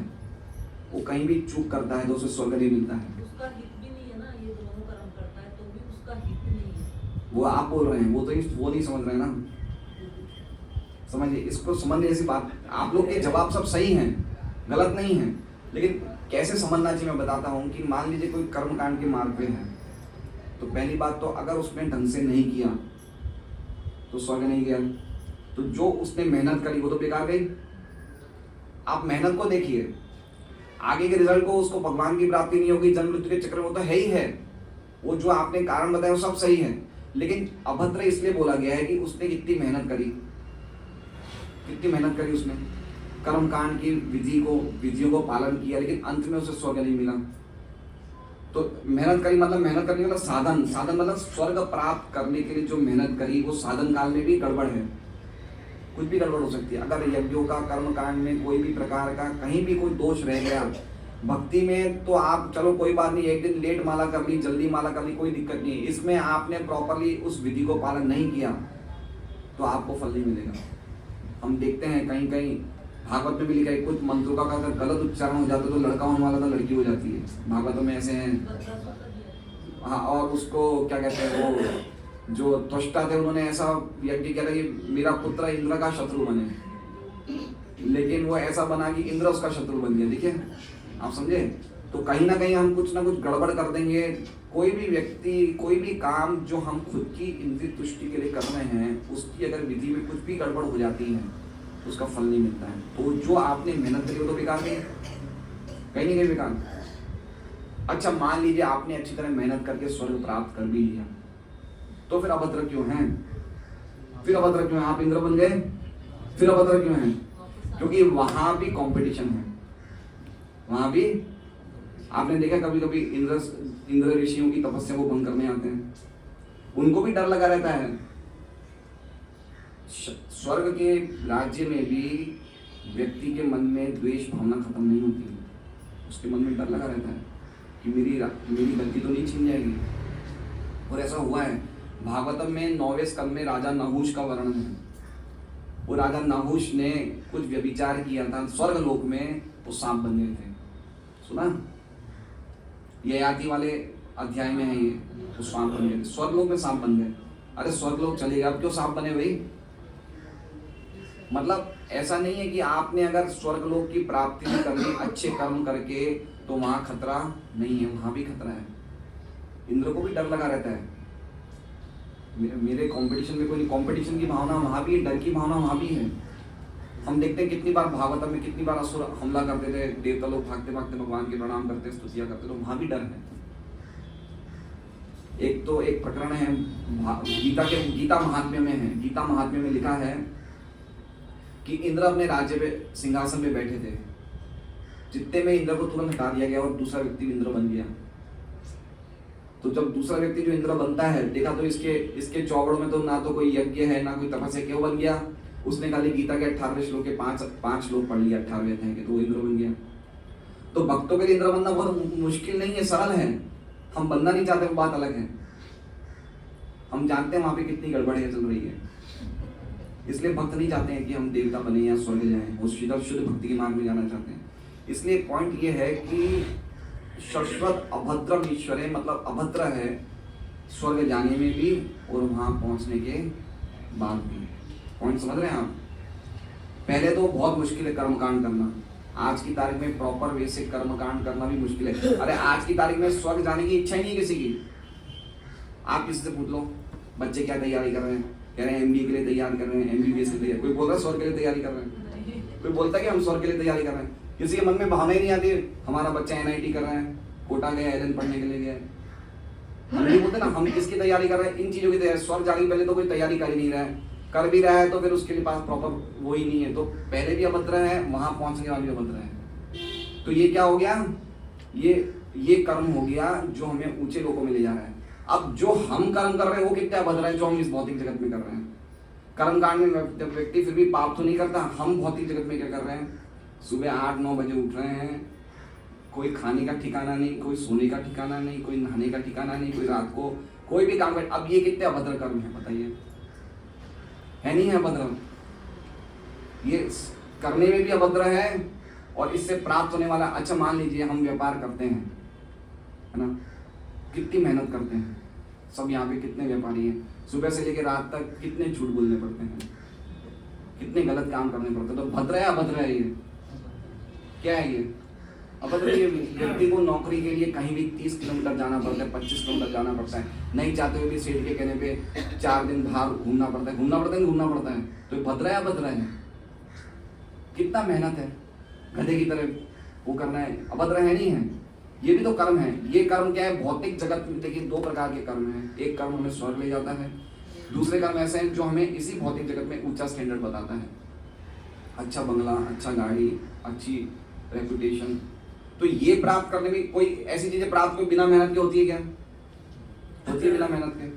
वो कहीं भी चूक करता है तो उसे स्वर्ग नहीं मिलता है। उसका हित भी नहीं है ना, ये दोनों कर्म करता है तो भी उसका हित नहीं है। वो आप बोल रहे हैं, वो तो वो नहीं समझ रहे हैं ना। समझिए, इसको समझने जैसी बात, आप लोग के जवाब सब सही हैं, गलत नहीं है, लेकिन कैसे समझना चाहिए मैं बताता हूँ। कि मान लीजिए कोई कर्मकांड के मार्ग पे है, तो पहली बात तो अगर उसने ढंग से नहीं किया तो स्वर्ग नहीं गया, तो जो उसने मेहनत करी वो तो बेकार गई। आप मेहनत को देखिए, आगे के रिजल्ट को उसको भगवान की प्राप्ति नहीं होगी, जन्म मृत्यु के चक्र में वो तो है ही है, वो जो आपने कारण बताया वो सब सही है, लेकिन अभद्र इसलिए बोला गया है कि उसने कितनी मेहनत करी, कितनी मेहनत करी उसने, कर्मकांड की विधियों को पालन किया, लेकिन अंत में उसे स्वर्ग नहीं मिला। तो मेहनत करी मतलब, मेहनत करने मतलब साधन मतलब स्वर्ग प्राप्त करने के लिए जो मेहनत करी वो साधन काल में भी गड़बड़ है, कुछ भी गड़बड़ हो सकती है। अगर यज्ञों का, कर्मकांड में कोई भी प्रकार का कहीं भी कोई दोष रह गया, भक्ति में तो आप चलो कोई बात नहीं, एक दिन लेट माला कर ली, जल्दी माला कर ली, कोई दिक्कत नहीं है, इसमें आपने प्रॉपरली उस विधि को पालन नहीं किया तो आपको फल नहीं मिलेगा। हम देखते हैं कहीं कहीं भागवत में भी लिखा है, कुछ मंत्रों का अगर गलत उच्चारण हो जाता है तो लड़का होने वाला था लड़की हो जाती है, भागवतों में ऐसे हैं। हाँ, और उसको क्या कहते हैं, वो जो त्वष्टा थे उन्होंने ऐसा यज्ञ किया था कि मेरा पुत्र इंद्र का शत्रु बने, लेकिन वो ऐसा बना कि इंद्र उसका शत्रु बन गया। देखिए, आप समझे? तो कहीं ना कहीं हम कुछ ना कुछ गड़बड़ कर देंगे। कोई भी व्यक्ति, कोई भी काम जो हम खुद की इंद्रिय तुष्टि के लिए कर रहे हैं, उसकी अगर विधि में कुछ भी गड़बड़ हो जाती है तो उसका फल नहीं मिलता है। तो जो आपने मेहनत करी वो तो बेकार नहीं, कहीं नहीं बेकार। अच्छा, मान लीजिए आपने अच्छी तरह मेहनत करके स्वर्ग प्राप्त कर भी लिया, तो फिर अभद्र क्यों हैं? फिर अभद्र क्यों हैं? आप इंद्र बन गए, फिर अभद्र क्यों हैं? क्योंकि वहां भी कंपटीशन है, वहां भी आपने देखा कभी कभी इंद्र ऋषियों की तपस्या को भंग करने आते हैं, उनको भी डर लगा रहता है। स्वर्ग के राज्य में भी व्यक्ति के मन में द्वेष भावना खत्म नहीं होती है, उसके मन में डर लगा रहता है कि मेरी गलती तो नहीं छीन जाएगी। और ऐसा हुआ है, भागवतम में 9वें स्कंद में राजा नहुष का वर्णन है। वो राजा नहुष ने कुछ व्यभिचार किया था, स्वर्ग लोक में वो सांप बन गए थे, सुना? ये याति वाले अध्याय में है ये, तो सांप बन गए, स्वर्ग लोक में सांप बन गए। अरे स्वर्ग लोक चले गए, अब क्यों सांप बने भाई? मतलब ऐसा नहीं है कि आपने अगर स्वर्ग लोक की प्राप्ति नहीं करनी अच्छे कर्म करके तो वहां खतरा नहीं है, वहां भी खतरा है। इंद्र को भी डर लगा रहता है, मेरे कंपटीशन में कोई, कंपटीशन की भावना वहां भी है, डर की भावना वहां भी है। हम देखते हैं कितनी बार भागवतम में कितनी बार असुर हमला करते थे, देवता लोग भागते भागते भगवान के प्रणाम करते, स्तुतियां करते, तो वहां भी डर है। एक तो एक प्रकरण है गीता महात्म्य में है, गीता महात्म्य में लिखा है कि इंद्र अपने राज्य पे सिंहासन पे बैठे थे, जितने में इंद्र को तुरंत हटा दिया गया और दूसरा व्यक्ति इंद्र बन गया। तो जब दूसरा व्यक्ति जो इंद्र बनता है, देखा तो इसके चौगड़ों में तो ना तो कोई यज्ञ है ना कोई तपस्या, क्यों बन गया? उसने खाली गीता के 18वें श्लोक के 5 श्लोक पढ़ लिया 18वें अध्याय के, तो वो इंद्र बन गया। तो भक्तों के लिए इंद्र बनना बहुत मुश्किल नहीं है, सरल है। हम बनना नहीं चाहते, वो बात अलग है। हम जानते हैं वहां पे कितनी गड़बड़ियां चल रही है, इसलिए भक्त नहीं चाहते हैं कि हम देवता बने या स्वर्ग जाएं, वो शुद्ध भक्ति के मार्ग में जाना चाहते हैं। इसलिए पॉइंट ये है कि शाश्वत अभद्रम ईश्वर है, मतलब अभद्र है स्वर्ग जाने में भी और वहां पहुंचने के बाद भी। पॉइंट समझ रहे हैं आप? पहले तो बहुत मुश्किल है कर्मकांड करना, आज की तारीख में प्रॉपर वे से कर्मकांड करना भी मुश्किल है। अरे आज की तारीख में स्वर्ग जाने की इच्छा ही नहीं किसी की, आप किसी से पूछ लो, बच्चे क्या तैयारी कर रहे हैं? कह रहे हैं MBA के लिए तैयार कर रहे हैं, MBBS के लिए। कोई बोल रहा है स्वर्ग के लिए तैयारी कर रहे हैं? कोई बोलता है कि हम स्वर्ग के लिए तैयारी कर रहे हैं? किसी के मन में भावना ही नहीं आती हमारा बच्चा NIT कर रहा है, कोटा गया, एलन पढ़ने के लिए गया। हम नहीं बोलते ना हम किसकी तैयारी कर रहे हैं? इन चीजों की तैयारी। स्वर्ग जाने के पहले तो कोई तैयारी कर ही नहीं रहा है, कर भी रहा है तो फिर उसके लिए पास प्रॉपर वो ही नहीं है, तो पहले भी अभद्र है, वहां पहुंचने वाले भी अभद्र है। तो ये क्या हो गया? ये कर्म हो गया जो हमें ऊंचे लोगों में ले जा रहा है। अब जो हम कर्म कर रहे हैं वो कितने अभद्र है जो हम इस भौतिक जगत में कर रहे हैं। कर्म कांड में व्यक्ति फिर भी पाप तो नहीं करता, हम भौतिक जगत में क्या कर रहे हैं? सुबह 8-9 बजे उठ रहे हैं, कोई खाने का ठिकाना नहीं, कोई सोने का ठिकाना नहीं, कोई नहाने का ठिकाना नहीं, कोई रात को कोई भी काम कर। अब ये कितने अभद्र कर्म है बताइए? है नहीं है अभद्र? ये करने में भी अभद्र है और इससे प्राप्त होने वाला। अच्छा मान लीजिए हम व्यापार करते हैं, है ना, कितनी मेहनत करते हैं सब। यहाँ पे कितने व्यापारी हैं, सुबह से लेकर रात तक कितने झूठ बोलने पड़ते हैं, कितने गलत काम करने पड़ते हैं। तो भद्र है अभद्र है? ये क्या है? ये अभद्र। ये व्यक्ति को नौकरी के लिए कहीं भी 30 किलोमीटर जाना पड़ता है, 25 किलोमीटर जाना पड़ता है, नहीं चाहते हुए भी सेठ के कहने पे 4 दिन बाहर घूमना पड़ता है। तो ये भद्र है अभद्र है? कितना मेहनत है, गधे की तरह वो करना है, अभद्र है नहीं है? ये भी तो कर्म है। ये कर्म क्या है? भौतिक जगत में देखिए 2 प्रकार के कर्म हैं। एक कर्म हमें स्वर्ग ले जाता है, दूसरे कर्म ऐसे हैं जो हमें इसी भौतिक जगत में ऊंचा स्टैंडर्ड बताता है। अच्छा बंगला, अच्छा गाड़ी, अच्छी रेपुटेशन। तो ये प्राप्त करने में कोई ऐसी चीजें प्राप्त कोई बिना मेहनत के होती है क्या? होती है बिना मेहनत के?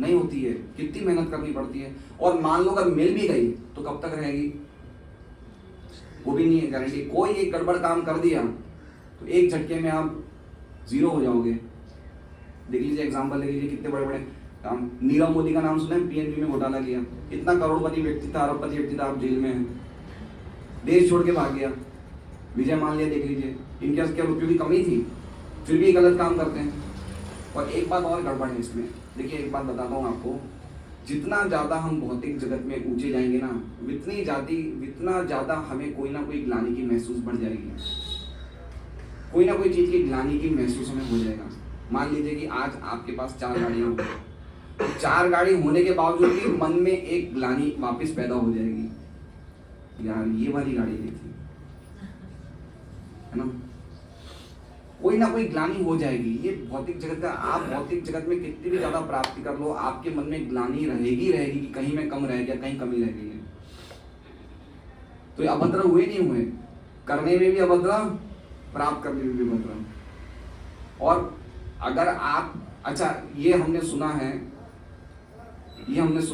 नहीं होती है। कितनी मेहनत करनी पड़ती है। और मान लो अगर मिल भी गई तो कब तक रहेगी? वो भी नहीं है गारंटी। कोई एक गड़बड़ काम कर दिया तो एक झटके में आप 0 हो जाओगे। देख लीजिए एग्जाम्पल ले लीजिए, कितने बड़े बड़े काम। नीरव मोदी का नाम सुना है? PNB में घोटाला किया, इतना करोड़पति व्यक्ति था, अरबपति व्यक्ति था, आप जेल में है, देश छोड़ के भाग गया। विजय माल्या देख लीजिए, इनके क्या रुपयों की कमी थी, फिर भी गलत काम करते हैं। और एक बात और गड़बड़ है इसमें, देखिए एक बात बताता हूँ आपको, जितना ज़्यादा हम भौतिक जगत में ऊंचे जाएंगे ना, इतना ज़्यादा हमें कोई ना कोई ग्लानि की महसूस बढ़ जाएगी। कोई ना कोई चीज़ की ग्लानि की महसूस हमें हो जाएगा। मान लीजिए कि आज आपके पास 4 गाड़ियाँ हो, 4 गाड़ी होने के बावजूद भी मन में एक ग्लानि वापस पैदा हो जाएगी, यार ये वाली गाड़ी नहीं थी, है ना। कोई ना कोई ग्लानि हो जाएगी। ये भौतिक जगत का, आप भौतिक जगत में कितनी भी ज्यादा प्राप्ति कर लो, आपके मन में ग्लानि रहेगी कि कहीं मैं कम रह गया, कहीं कमी रह गई है। तो ये अभद्र हुए नहीं हुए? करने में भी अभद्र, प्राप्त करने में भी अभद्र। और अगर आप, अच्छा ये हमने सुना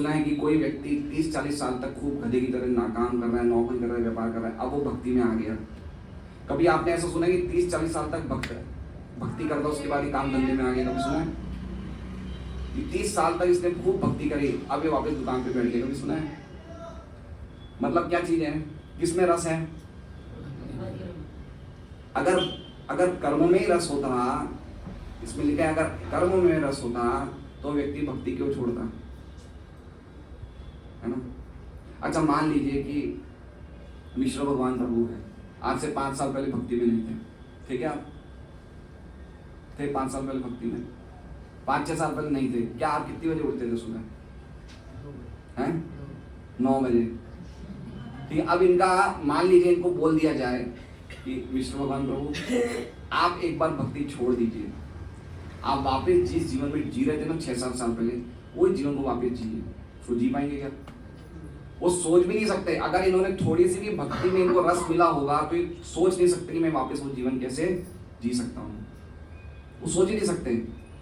है कि कोई व्यक्ति 30-40 साल तक खूब गधे की तरह नाकाम कर रहा है, नौकरी कर रहा है, व्यापार कर रहा है, अब वो भक्ति में आ गया। कभी आपने ऐसा सुना है कि 30-40 साल तक भक्ति करता उसके बाद ही काम धंधे में आ गया? कभी सुना है? 30 साल तक इसने खूब भक्ति करी, अब ये वापस दुकान पे बैठ गया? कभी सुना है? मतलब क्या चीज है? किसमें रस है? अगर कर्म में ही रस होता, इसमें लिखा है अगर कर्म में रस होता तो व्यक्ति भक्ति क्यों छोड़ता, है ना। अच्छा मान लीजिए कि विष्णु भगवान प्रभु है, आज से 5 साल पहले भक्ति में नहीं थे, ठीक है, आप थे 5 साल पहले भक्ति में, 5-6 साल पहले नहीं थे, क्या आप कितनी बजे उठते थे सुबह? हैं 9 बजे, ठीक है। अब इनका मान लीजिए इनको बोल दिया जाए कि विष्णु भगवान प्रभु आप एक बार भक्ति छोड़ दीजिए, आप वापस जिस जीवन में जी रहे थे ना 6-7 साल पहले, वही जीवन को वापस जिए, तो जी पाएंगे क्या? वो सोच भी नहीं सकते। अगर इन्होंने थोड़ी सी भी भक्ति में इनको रस मिला होगा तो ये सोच नहीं सकते कि मैं वापस वो जीवन कैसे जी सकता हूँ। वो सोच ही नहीं सकते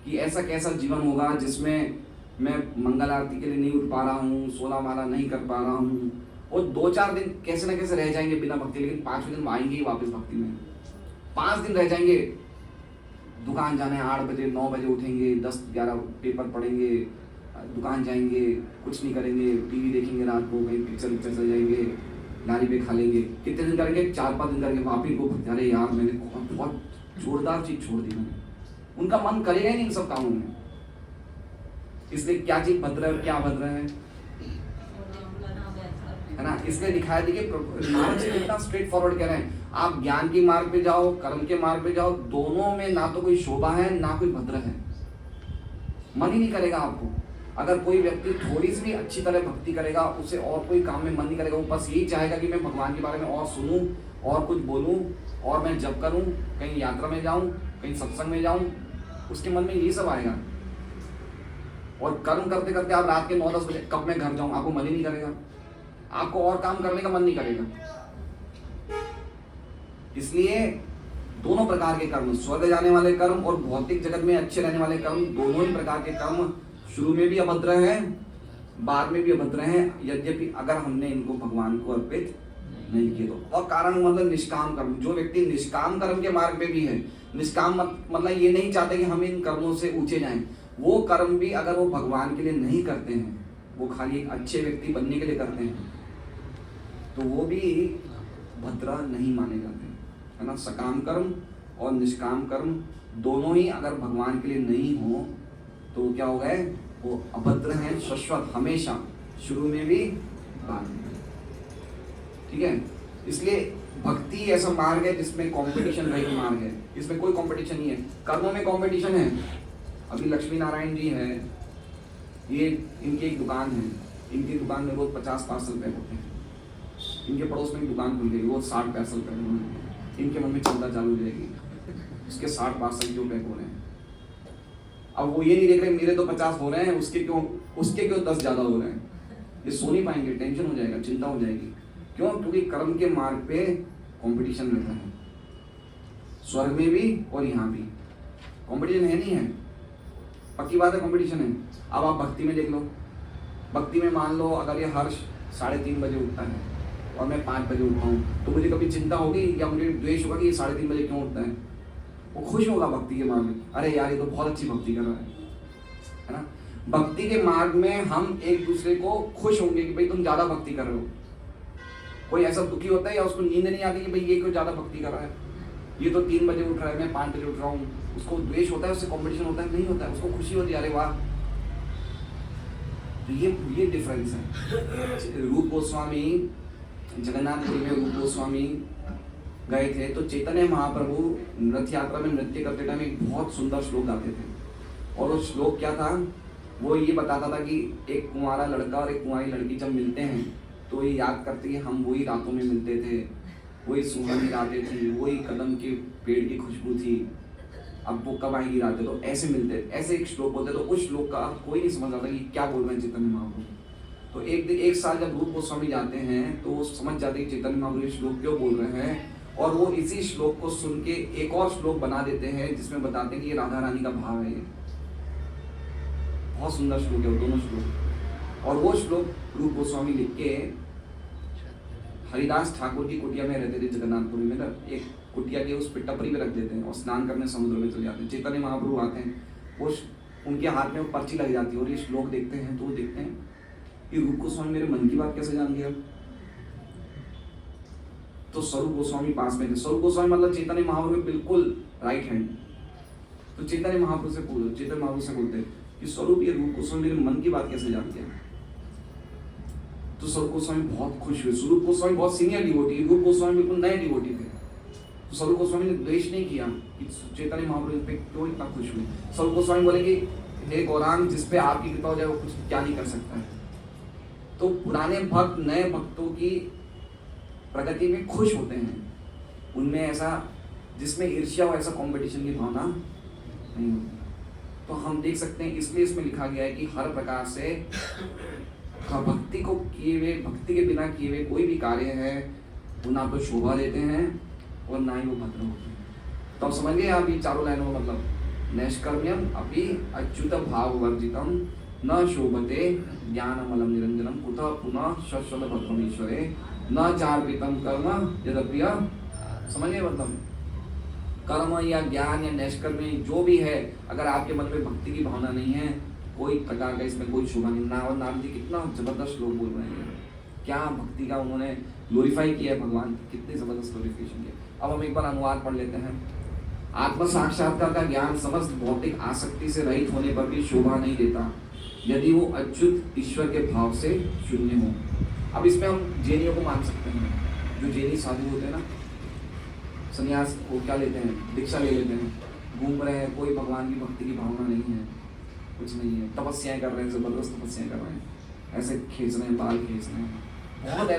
कि ऐसा कैसा जीवन होगा जिसमें मैं मंगल आरती के लिए नहीं उठ पा रहा हूँ, 16 माला नहीं कर पा रहा हूँ। वो 2-4 दिन कैसे ना कैसे रह जाएंगे बिना भक्ति, लेकिन 5वें दिन आएंगे ही वापस भक्ति में। 5 दिन रह जाएंगे, दुकान जाना है 8 बजे, 9 बजे उठेंगे, 10-11 पेपर पढ़ेंगे, दुकान जाएंगे, कुछ नहीं करेंगे, टीवी देखेंगे, रात को कहीं पिक्चर चल जाएंगे, लारी पे खा लेंगे। कितने दिन करेंगे? 4-5 दिन करेंगे, वापिस को अरे यार मैंने बहुत जोरदार चीज छोड़ दी मैंने। उनका मन करेगा ही नहीं इन सब कामों में। इसलिए क्या चीज भद्र है और क्या अभद्र है ना। इसलिए दिखाया देखिए नारद जी कितना स्ट्रेट फॉरवर्ड कह रहे हैं, आप ज्ञान के मार्ग पे जाओ, कर्म के मार्ग पे जाओ, दोनों में ना तो कोई शोभा है ना कोई भद्र है। मन ही नहीं करेगा आपको। अगर कोई व्यक्ति थोड़ी सी भी अच्छी तरह भक्ति करेगा, उसे और कोई काम में मन नहीं करेगा, वो बस यही चाहेगा कि मैं भगवान के बारे में और सुनूं और कुछ बोलूं और मैं जप करूं, कहीं यात्रा में जाऊं, कहीं सत्संग में जाऊं, उसके मन में यही सब आएगा। और कर्म करते करते आप रात के 9-10 बजे कब मैं घर जाऊं, आपको मन ही नहीं करेगा, आपको और काम करने का मन नहीं करेगा। इसलिए दोनों प्रकार के कर्म, स्वर्ग जाने वाले कर्म और भौतिक जगत में अच्छे रहने वाले कर्म, दोनों ही प्रकार के कर्म शुरू में भी अभद्र है, बाद में भी अभद्र है, यद्यपि अगर हमने इनको भगवान को अर्पित नहीं किए तो। और कारण मतलब निष्काम कर्म, जो व्यक्ति निष्काम कर्म के मार्ग पे भी है, निष्काम मतलब ये नहीं चाहते कि हम इन कर्मों से ऊंचे जाएं, वो कर्म भी अगर वो भगवान के लिए नहीं करते हैं, वो खाली एक अच्छे व्यक्ति बनने के लिए करते हैं, तो वो भी भद्रा नहीं माने जाते, है ना। सकाम कर्म और निष्काम कर्म दोनों ही अगर भगवान के लिए नहीं हो तो क्या हो गए, वो अभद्र हैं शाश्वत, हमेशा, शुरू में भी बाद में। ठीक है, इसलिए भक्ति ऐसा मार्ग है जिसमें कंपटीशन रहित मार्ग है, इसमें कोई कंपटीशन नहीं है। कर्मों में कंपटीशन है। अभी लक्ष्मी नारायण जी है, ये इनकी एक दुकान है, इनकी दुकान में रोज 50 पार्सल पैक होते हैं। इनके पड़ोस में एक दुकान खुल गई, वो 60 पार्सल पैक हो रहे हैं, इनके मन में चिंता चालू हो जाएगी, इसके 60 पार्सल क्यों पैक हो रहे हैं। अब वो ये नहीं देख रहे मेरे तो 50 हो रहे हैं, उसके क्यों 10 ज्यादा हो रहे हैं, ये सो नहीं पाएंगे, टेंशन हो जाएगा, चिंता हो जाएगी। क्यों? क्योंकि कर्म के मार्ग पे कंपटीशन रहता है, स्वर्ग में भी और यहाँ भी कंपटीशन है, नहीं है, पक्की बात है, कंपटीशन है। अब आप भक्ति में देख लो, भक्ति में मान लो अगर ये हर्ष 3:30 बजे उठता है और मैं 5 बजे उठा हूँ, तो मुझे कभी चिंता होगी या मुझे द्वेष होगा कि ये 3:30 बजे क्यों उठता है? वो खुश होगा भक्ति के मार्ग में, अरे यार ये तो बहुत अच्छी भक्ति कर रहा है ना। भक्ति के मार्ग में हम एक दूसरे को खुश होंगे कि भाई तुम ज्यादा भक्ति कर रहे हो। कोई ऐसा दुखी होता है या उसको नींद नहीं आती कि भाई ये क्यों ज्यादा भक्ति कर रहा है, ये तो 3 बजे उठ रहा है, मैं 5 बजे उठ रहा हूँ, उसको द्वेष होता है, उससे कंपटीशन होता है? नहीं होता है, उसको खुशी होती है, अरे वाह। तो ये डिफरेंस है। रूप गोस्वामी जगन्नाथपुरी में रूप गोस्वामी गए थे, तो चैतन्य महाप्रभु रथ यात्रा में नृत्य करते टाइम एक बहुत सुंदर श्लोक गाते थे, और वो श्लोक क्या था, वो ये बताता था कि एक कुंवारा लड़का और एक कुंवारी लड़की जब मिलते हैं तो ये याद करते कि हम वही रातों में मिलते थे, वही सुहानी रातें थी, वही कदम के पेड़ की खुशबू थी, अब वो कब आएगी रातें, तो ऐसे मिलते, ऐसे एक श्लोक होते। तो उस श्लोक का कोई नहीं समझ आता कि क्या बोल रहे हैं चैतन्य महाप्रभु। तो एक साल जब रूप गोस्वामी जाते हैं तो वो समझ जाते हैं चैतन्य महाप्रभु श्लोक क्यों बोल रहे हैं, और वो इसी श्लोक को सुन के एक और श्लोक बना देते हैं जिसमें बताते हैं कि ये राधा रानी का भाव है। ये बहुत सुंदर श्लोक है वो दोनों श्लोक। और वो श्लोक रूप गोस्वामी लिख के हरिदास ठाकुर की कुटिया में रहते थे जगन्नाथपुरी में, एक कुटिया के उस पे टपरी में रख देते हैं और स्नान करने समुद्र में चले जाते हैं। चैतन्य महाप्रभु आते हैं, वो उनके हाथ में वो पर्ची लग जाती है और ये श्लोक देखते हैं, तो वो देखते हैं कि रूप गोस्वामी मेरे मन की बात कैसे जान गया। तो स्वरूप गोस्वामी पास में थे, स्वरूप गोस्वामी मतलब चैतन्य महाप्रभु बिल्कुल राइट हैंड। तो चैतन्य महाप्रभु से पूछो, चैतन्य महाप्रभु से बोलते कि स्वरूप ये रूप गोस्वामी मेरे मन की बात कैसे जान गया। तो स्वरूप गोस्वामी बहुत खुश हुए। स्वरूप गोस्वामी बहुत सीनियर डिवोटी, रूप गोस्वामी बिल्कुल नए डिवोटी थे। तो स्वरूप गोस्वामी ने द्वेष नहीं किया कि चैतन्य महाप्रभु पे क्यों इतना खुश हुए। स्वरूप गोस्वामी बोले कि हे गौरांग, जिस पे आपकी कृपा हो जाए वो कुछ क्या नहीं कर सकता है। तो पुराने भक्त नए भक्तों की प्रगति में खुश होते हैं, उनमें ऐसा जिसमें ईर्ष्या हो, ऐसा कंपटीशन की भावना नहीं होती। तो हम देख सकते हैं, इसलिए इसमें लिखा गया है कि हर प्रकार से भक्ति को किए हुए, भक्ति के बिना किए हुए कोई भी कार्य है वो ना तो शोभा देते हैं और ना ही वो भद्र होते हैं। तो आप समझ गए आप ये चारों लाइनों का मतलब, नैष्कर्म्यम अपि अच्युत भाव वर्जितम न शोभते ज्ञानमलम निरंजनम कुतः पुनः शश्वत भद्रमीश्वरे न चार्पितम कर्म यद्यप्रिय। समझिए मतलब कर्म या ज्ञान या नैष्कर्म्य जो भी है, अगर आपके मन में भक्ति की भावना नहीं है, कोई प्रकार का इसमें कोई शोभा नहीं। और नाम जी कितना जबरदस्त श्लोक बोल रहे हैं, क्या भक्ति का उन्होंने ग्लोरीफाई किया है भगवान की, कितनी जबरदस्त ग्लोरिफिकेशन किया। अब हम एक बार अनुवाद पढ़ लेते हैं। आत्म साक्षात्कार का ज्ञान समस्त भौतिक आसक्ति से रहित होने पर भी शोभा नहीं देता यदि वो अच्युत ईश्वर के भाव से शून्य हो। अब इसमें हम जैनियों को मान सकते हैं, जो जैनी साधु होते हैं ना, संन्यास को क्या लेते हैं, दीक्षा ले लेते हैं, घूम रहे हैं, कोई भगवान की भक्ति की भावना नहीं है, कुछ नहीं है, तपस्याएं कर रहे हैं, जबरदस्त तपस्याएं कर रहे हैं, ऐसे खींच रहे हैं, बाल खींच रहे हैं,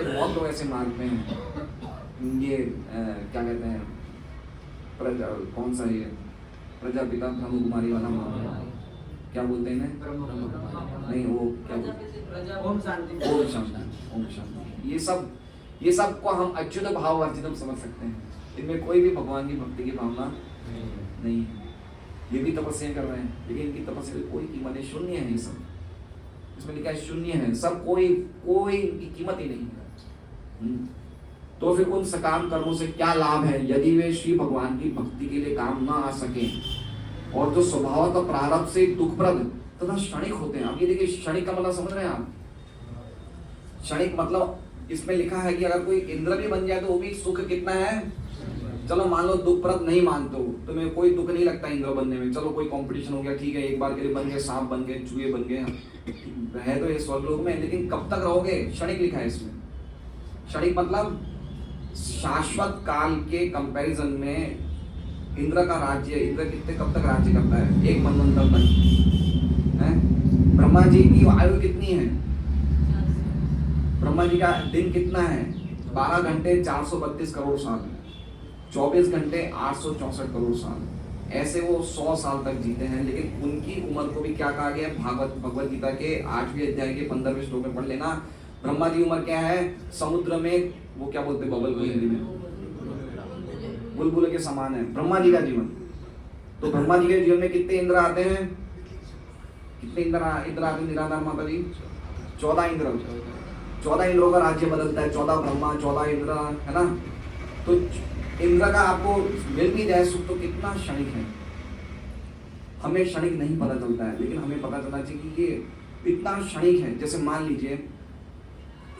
बहुत लोग ऐसे मार्ग पे हैं। ये क्या कहते हैं, कौन सा ये प्रजापिता ब्रह्म कुमारी वाला मार्ग है, क्या बोलते हैं इन्हें? नहीं, वो क्या, ओम शांति। ओम शांति, ओम शांति। ये सब को हम अच्युत भाव वर्जितम समझ सकते हैं। इनमें कोई भी भगवान की भक्ति की भावना नहीं है। ये भी तपस्या कर रहे हैं, लेकिन इनकी तपस्या की कोई कीमत नहीं, शून्य है ये सब। इसमें लिखा है शून्य है सब, कोई इनकी कीमत ही नहीं है। तो फिर उन सकाम कर्मों से क्या लाभ है यदि वे श्री भगवान की भक्ति के लिए काम ना आ सके, और जो स्वभाव तो प्रारब्ध से दुखप्रद तथा क्षणिक होते हैं। अब ये देखिए, क्षणिक का मतलब समझ रहे हैं आप? क्षणिक मतलब इसमें लिखा है कि अगर कोई इंद्र भी बन जाए तो वो भी सुख कितना है? चलो मान लो दुखप्रद नहीं मानते हो, तुम्हें कोई दुख नहीं लगता इंद्र बनने में, चलो कोई कंपटीशन हो गया, ठीक है, एक बार के लिए बन गए, सांप बन गए, चूहे बन गए, है तो ये स्वर्गलोक में, लेकिन कब तक रहोगे? क्षणिक लिखा है इसमें। क्षणिक मतलब शाश्वत काल के कंपैरिजन में इंद्र का राज्य, इंद्र कितने कब तक राज्य करता है? एक मनवंतर तक है। ब्रह्मा जी की आयु कितनी है? ब्रह्मा जी का दिन कितना है? 12 घंटे 432 करोड़ साल, 24 घंटे 864 करोड़ साल। ऐसे वो 100 साल तक जीते हैं, लेकिन उनकी उम्र को भी क्या कहा गया है? भगवत गीता के 8वें अध्याय के 15वें श्लोक में पढ़ लेना। ब्रह्मा जी उम्र क्या है? समुद्र में वो क्या बोलते हैं, बबल को हिंदी में बुलबुल के समान है ब्रह्मा जी का जीवन। तो ब्रह्मा जी के जीवन में कितने इंद्र आते हैं? कितने इंद्र आते हैं? निराधार माता जी 14 इंद्र, 14 इंद्रों का राज्य बदलता है, 14 ब्रह्मा, 14 इंद्र, है ना? तो इंद्र का आपको मिल भी जाए सुख तो कितना क्षणिक है। हमें क्षणिक नहीं पता चलता है, लेकिन हमें पता चलना चाहिए कि ये इतना क्षणिक है। जैसे मान लीजिए,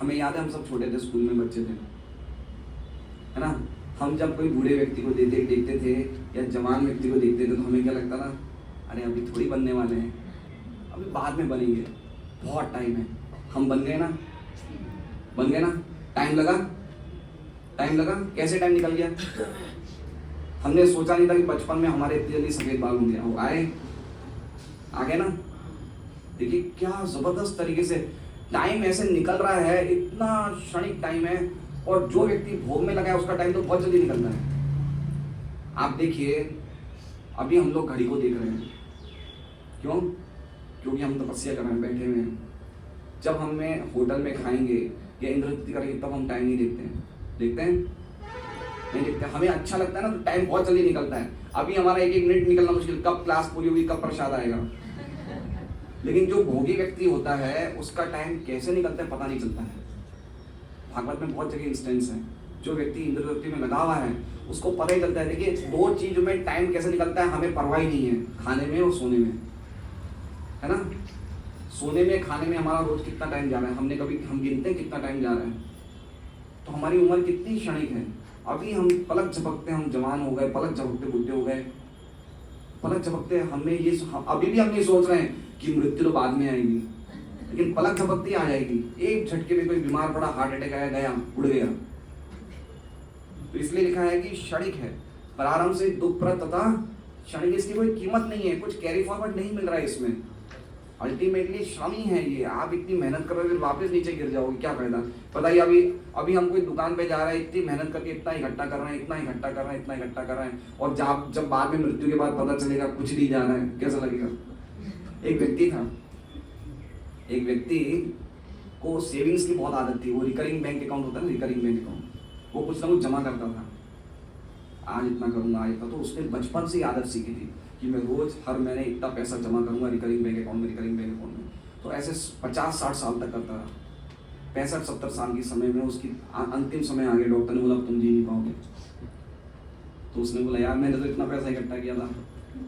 हमें याद है हम सब छोटे थे, स्कूल में बच्चे थे, है ना? हम जब कोई बूढ़े व्यक्ति को देखते थे या जवान व्यक्ति को देखते थे तो हमें क्या लगता था? अरे अभी थोड़ी बनने वाले हैं, अभी बाद में बनेंगे, बहुत टाइम है। हम बन गए ना? बन गए ना? टाइम लगा? कैसे टाइम निकल गया? हमने सोचा नहीं था कि बचपन में हमारे इतनी जल्दी सफेद बाल होंगे, वो आ गए ना? देखिए क्या जबरदस्त तरीके से टाइम ऐसे निकल रहा है, इतना क्षणिक टाइम है। और जो व्यक्ति भोग में लगा है उसका टाइम तो बहुत जल्दी निकलता है। आप देखिए, अभी हम लोग घड़ी को देख रहे हैं, क्यों? क्योंकि हम तपस्या कर रहे हैं, बैठे हुए हैं। जब हमें होटल में खाएंगे या इंद्रवृत्ति करेंगे तब हम टाइम नहीं देखते हैं। नहीं देखते। हमें अच्छा लगता है ना, तो टाइम बहुत जल्दी निकलता है। अभी हमारा एक मिनट निकलना मुश्किल, कब क्लास पूरी होगी, कब प्रसाद आएगा। लेकिन जो भोगी व्यक्ति होता है उसका टाइम कैसे निकलता है पता नहीं चलता है। भागवत में बहुत जगह इंस्टेंस है, जो व्यक्ति इंद्रवृत्ति में लगा हुआ है उसको पता ही चलता है। देखिए 2 चीजों में टाइम कैसे निकलता है हमें परवाह ही नहीं है, खाने में और सोने में, है ना? सोने में, खाने में हमारा रोज कितना टाइम जा रहा है, हम गिनते हैं कितना टाइम जा रहा है। तो हमारी उम्र कितनी क्षणिक है। अभी हम पलक झपकते हम जवान हो गए, पलक झपकते बुढ़े हो गए, पलक झपकते हमें ये अभी भी हम नहीं सोच रहे हैं कि मृत्यु तो बाद में आएगी, लेकिन पलक झपकती आ जाएगी। एक झटके में कोई बीमार पड़ा, हार्ट अटैक आया, गया, उड़ गया। तो इसलिए लिखा है कि क्षणिक है, प्रारंभ से दुखप्रद तथा क्षणिक, इसकी कोई कीमत नहीं है, कुछ कैरी फॉरवर्ड नहीं मिल रहा है इसमें। अल्टीमेटली श्रम ही है ये। आप इतनी मेहनत कर रहे हो फिर वापस नीचे गिर जाओगे, क्या फायदा? बताइए, अभी हम कोई दुकान पे जा रहे हैं, इतनी मेहनत करके इतना इकट्ठा कर रहे हैं, इतना इकट्ठा कर रहे हैं, और जब बाद में मृत्यु के बाद पता चलेगा कुछ नहीं जा रहा है, कैसा लगेगा? एक व्यक्ति को सेविंग्स की बहुत आदत थी। वो रिकरिंग बैंक अकाउंट होता है ना, रिकरिंग बैंक अकाउंट, वो कुछ ना कुछ जमा करता था। आज इतना करूंगा, आज इतना। तो उसने बचपन से ही आदत सीखी थी कि मैं रोज हर महीने इतना पैसा जमा करूंगा रिकरिंग बैंक अकाउंट में। तो ऐसे 50-60 साल तक करता रहा। 65-70 साल के समय में उसकी अंतिम समय आ गया, डॉक्टर ने बोला तुम जी नहीं पाओगे। तो उसने बोला यार मैंने तो इतना पैसा इकट्ठा किया था।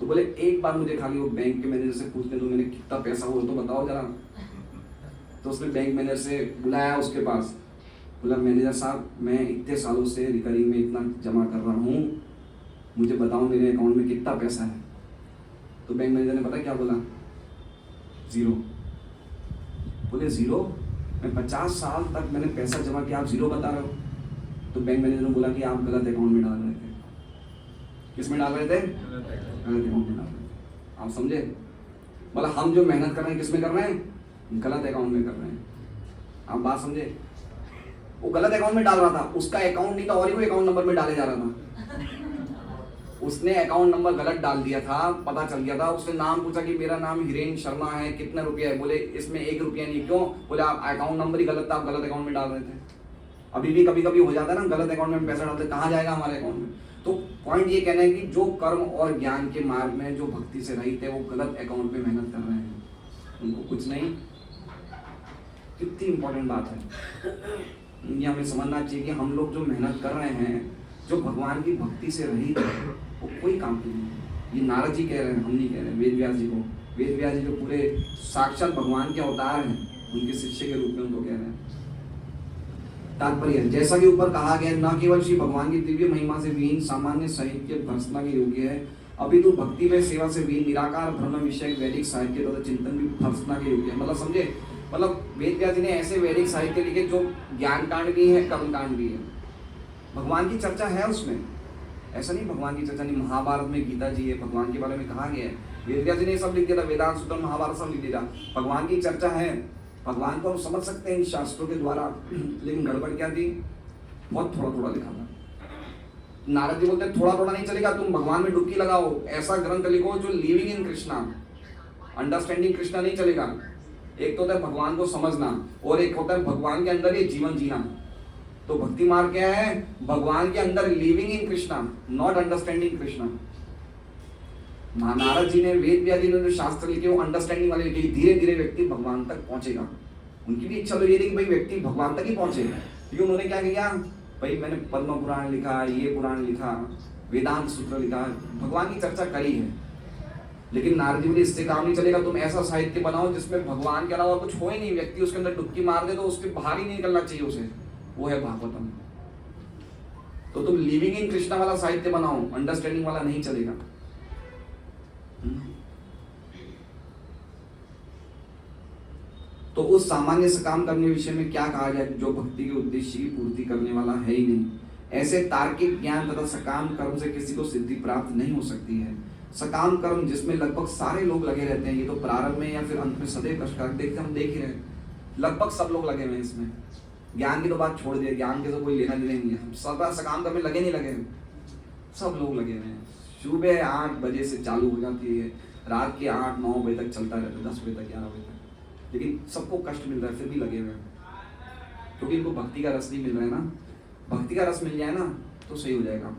तो बोले एक बार मुझे खाली वो बैंक के मैनेजर से पूछने दो, मैंने कितना पैसा हुआ तो बताओ जरा। तो उसने बैंक मैनेजर से बुलाया उसके पास, बोला मैनेजर साहब मैं इतने सालों से रिकरिंग में इतना जमा कर रहा हूँ, मुझे बताओ मेरे अकाउंट में कितना पैसा है। तो बैंक मैनेजर ने पता क्या बोला? 0। बोले 0? मैं 50 साल तक मैंने पैसा जमा किया, आप 0 बता रहे हो? तो बैंक मैनेजर ने बोला कि आप गलत अकाउंट में डाल रहे थे। किस में डाल रहे थे? गलत अकाउंट में डाल रहे थे। आप समझे? मतलब हम जो मेहनत कर रहे हैं किस में कर रहे हैं? गलत अकाउंट में कर रहे हैं। आप बात समझे? वो गलत अकाउंट में डाल रहा था, उसका अकाउंट नहीं था और ही कोई अकाउंट नंबर में डाले जा रहा था। उसने अकाउंट नंबर गलत डाल दिया था, पता चल गया था। उसने नाम पूछा कि मेरा नाम हिरेन शर्मा है, कितने रुपया है? बोले इसमें 1 रुपया नहीं। क्यों? बोले आप अकाउंट नंबर ही गलत था, आप गलत अकाउंट में डाल रहे थे। अभी भी कभी कभी हो जाता है ना, गलत अकाउंट में पैसा डालते, कहाँ जाएगा हमारे अकाउंट में? तो पॉइंट ये कहना है कि जो कर्म और ज्ञान के मार्ग में जो भक्ति से रहित है वो गलत अकाउंट में मेहनत कर रहे हैं, उनको कुछ नहीं। कितनी इंपॉर्टेंट बात है, ये हमें समझना चाहिए कि हम लोग जो मेहनत कर रहे हैं, जो भगवान की भक्ति से रहित है, वो कोई काम की नहीं है। ये नारद जी कह रहे हैं, हम नहीं कह रहे हैं। वेद व्यास जी को, वेद व्यास जी जो पूरे साक्षात भगवान के अवतार हैं, उनके शिष्य के रूप में उनको कह रहे हैं। तात्पर्य जैसा कि ऊपर कहा गया, न केवल श्री भगवान की दिव्य महिमा से विहीन सामान्य साहित्य भर्सना के योग्य है, अपितु भक्ति में सेवा से विहीन निराकार ब्रह्म विषय वैदिक साहित्य तथा चिंतन भी भर्सना के योग्य है। मतलब समझे? मतलब वेद व्यास जी ने ऐसे वैदिक साहित्य लिखे जो ज्ञान कांड भी है, कर्म कांड भी है। भगवान की चर्चा है उसमें, ऐसा नहीं भगवान की चर्चा नहीं। महाभारत में गीता जी है, भगवान के बारे में कहा गया है। वेद व्यास जी ने सब लिख दिया था, वेदांत सूत्र महाभारत सब लिख दिया था। भगवान की चर्चा है, भगवान को हम समझ सकते हैं इन शास्त्रों के द्वारा। लेकिन गड़बड़ क्या थी? बहुत थोड़ा थोड़ा लिखा था। नारद जी बोलते थोड़ा थोड़ा नहीं चलेगा, तुम भगवान में डुबकी लगाओ, ऐसा ग्रंथ लिखो जो living in Krishna, understanding Krishna नहीं चलेगा। एक तो होता है भगवान को समझना और एक होता है भगवान के अंदर ये जीवन जीना। तो भक्ति मार्ग क्या है? भगवान के अंदर living in Krishna, not understanding Krishna. Narad ji ने, वेद व्यास जी ने जो शास्त्र लिखे वो अंडरस्टैंडिंग वाले लिखे। धीरे धीरे व्यक्ति भगवान तक पहुंचेगा। उनकी भी इच्छा तो ये थी कि भाई व्यक्ति भगवान तक ही पहुंचे, क्योंकि उन्होंने क्या किया? भाई मैंने पद्म पुराण लिखा, ये पुराण लिखा, वेदांत सूत्र लिखा, भगवान की चर्चा करी है। लेकिन नारद जी बोले इससे काम नहीं चलेगा, तुम ऐसा साहित्य बनाओ जिसमें भगवान के अलावा कुछ हो ही नहीं। व्यक्ति उसके अंदर डुबकी मार दे तो उसके बाहर ही नहीं निकलना चाहिए उसे, वो है भागवतम। तो तुम लिविंग इन कृष्णा वाला साहित्य बनाओ, अंडरस्टैंडिंग वाला नहीं चलेगा। तो उस सामान्य सकाम करने विषय में क्या कहा जाए जो भक्ति के उद्देश्य की पूर्ति करने वाला है ही नहीं। ऐसे तार्किक ज्ञान तथा सकाम कर्म से किसी को सिद्धि प्राप्त नहीं हो सकती है। सकाम कर्म जिसमें लगभग सारे लोग लगे रहते हैं, ये तो प्रारंभ में या फिर अंत में सदैव कष्टकारक देखते हम देख ही रहे हैं, लगभग सब लोग लगे हुए हैं इसमें। ज्ञान की तो बात छोड़ दिए, ज्ञान के तो कोई लेना देना नहीं है। सब सकाम कर्म में लगे नहीं लगे, सब लोग लगे हुए हैं। सुबह 8 बजे से चालू हो जाती है, रात के 8-9 बजे तक चलता रहता है, 10 बजे तक, 11 बजे तक। लेकिन सबको कष्ट मिल रहा है, फिर भी लगे हुए हैं, क्योंकि इनको भक्ति का रस नहीं मिल रहा है ना। भक्ति का रस मिल जाए ना तो सही हो जाएगा।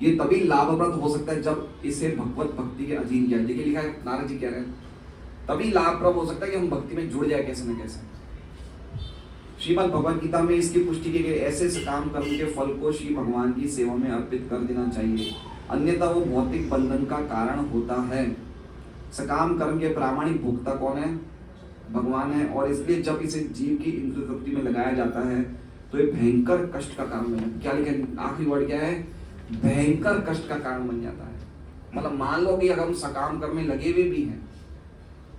ये तभी लाभप्रद हो सकता है जब इसे भगवत भक्ति के अधीन किया। देखिए लिखा है, नारद जी कह रहे हैं तभी लाभप्रद हो सकता है कि हम भक्ति में जुड़ जाए कैसे न कैसे। श्रीमद् भगवद गीता में इसकी पुष्टि की गई। ऐसे सकाम कर्म के फल को श्री भगवान की सेवा में अर्पित कर देना चाहिए, अन्यथा वो भौतिक बंधन का कारण होता है। सकाम कर्म के प्रामाणिक भोक्ता कौन है? भगवान है। और इसलिए जब इसे जीव की इंद्रिय तृप्ति में लगाया जाता है तो ये भयंकर कष्ट का कारण बन जाता है। क्या लिखा है? आखिरी वर्ड क्या है? भयंकर कष्ट का कारण बन जाता है। मतलब मान लो कि अगर हम सकाम कर्म में लगे हुए भी हैं,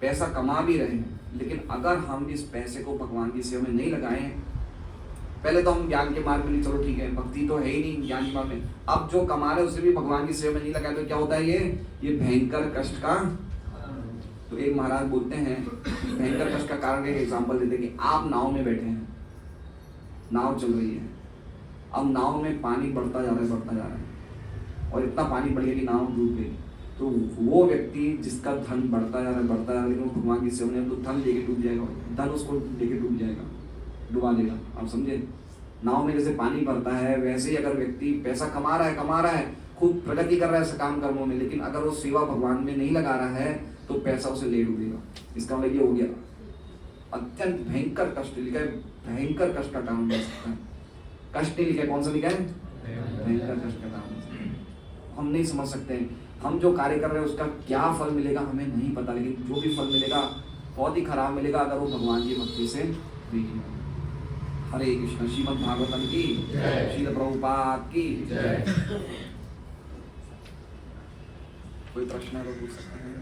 पैसा कमा भी रहे हैं, लेकिन अगर हम इस पैसे को भगवान की सेवा में नहीं लगाएं, पहले तो हम ज्ञान के मार्ग में नहीं, चलो ठीक है, भक्ति तो है ही नहीं ज्ञान के मार्ग में, अब जो कमा रहे उसे भी भगवान की सेवा में नहीं लगाए तो क्या होता है? ये भयंकर कष्ट का। तो एक महाराज बोलते हैं भयंकर कष्ट का कारण एक एग्जाम्पल देते कि आप नाव में बैठे हैं, नाव चल रही है, अब नाव में पानी बढ़ता जा रहा है और इतना पानी बढ़ गया कि नाव डूब गई। तो वो व्यक्ति जिसका धन बढ़ता जा रहा है लेकिन वो भगवान की सेवा में, तो धन लेके डूब जाएगा, धन उसको लेके डूब जाएगा, डुबा देगा। आप समझे? नाव में जैसे पानी बढ़ता है वैसे ही अगर व्यक्ति पैसा कमा रहा है, खूब प्रगति कर रहा है सकाम कर्मों में, लेकिन अगर वो सेवा भगवान में नहीं लगा रहा है तो पैसा उसे ले डूबेगा। इसका मतलब ये हो गया अत्यंत भयंकर कष्ट। लिखा है भयंकर कष्ट का कारण बन सकता है। कष्ट नहीं लिखा है, कौन सा लिखा है? भयंकर कष्ट का कारण। हम नहीं समझ सकते, हम जो कार्य कर रहे हैं उसका क्या फल मिलेगा हमें नहीं पता, लेकिन जो भी फल मिलेगा बहुत ही खराब मिलेगा अगर वो भगवान की भक्ति से नहीं। हरे कृष्ण। श्रीमद् भागवतम की जय, श्रील प्रभुपाद की जय। कोई प्रश्न है तो पूछ सकते हैं।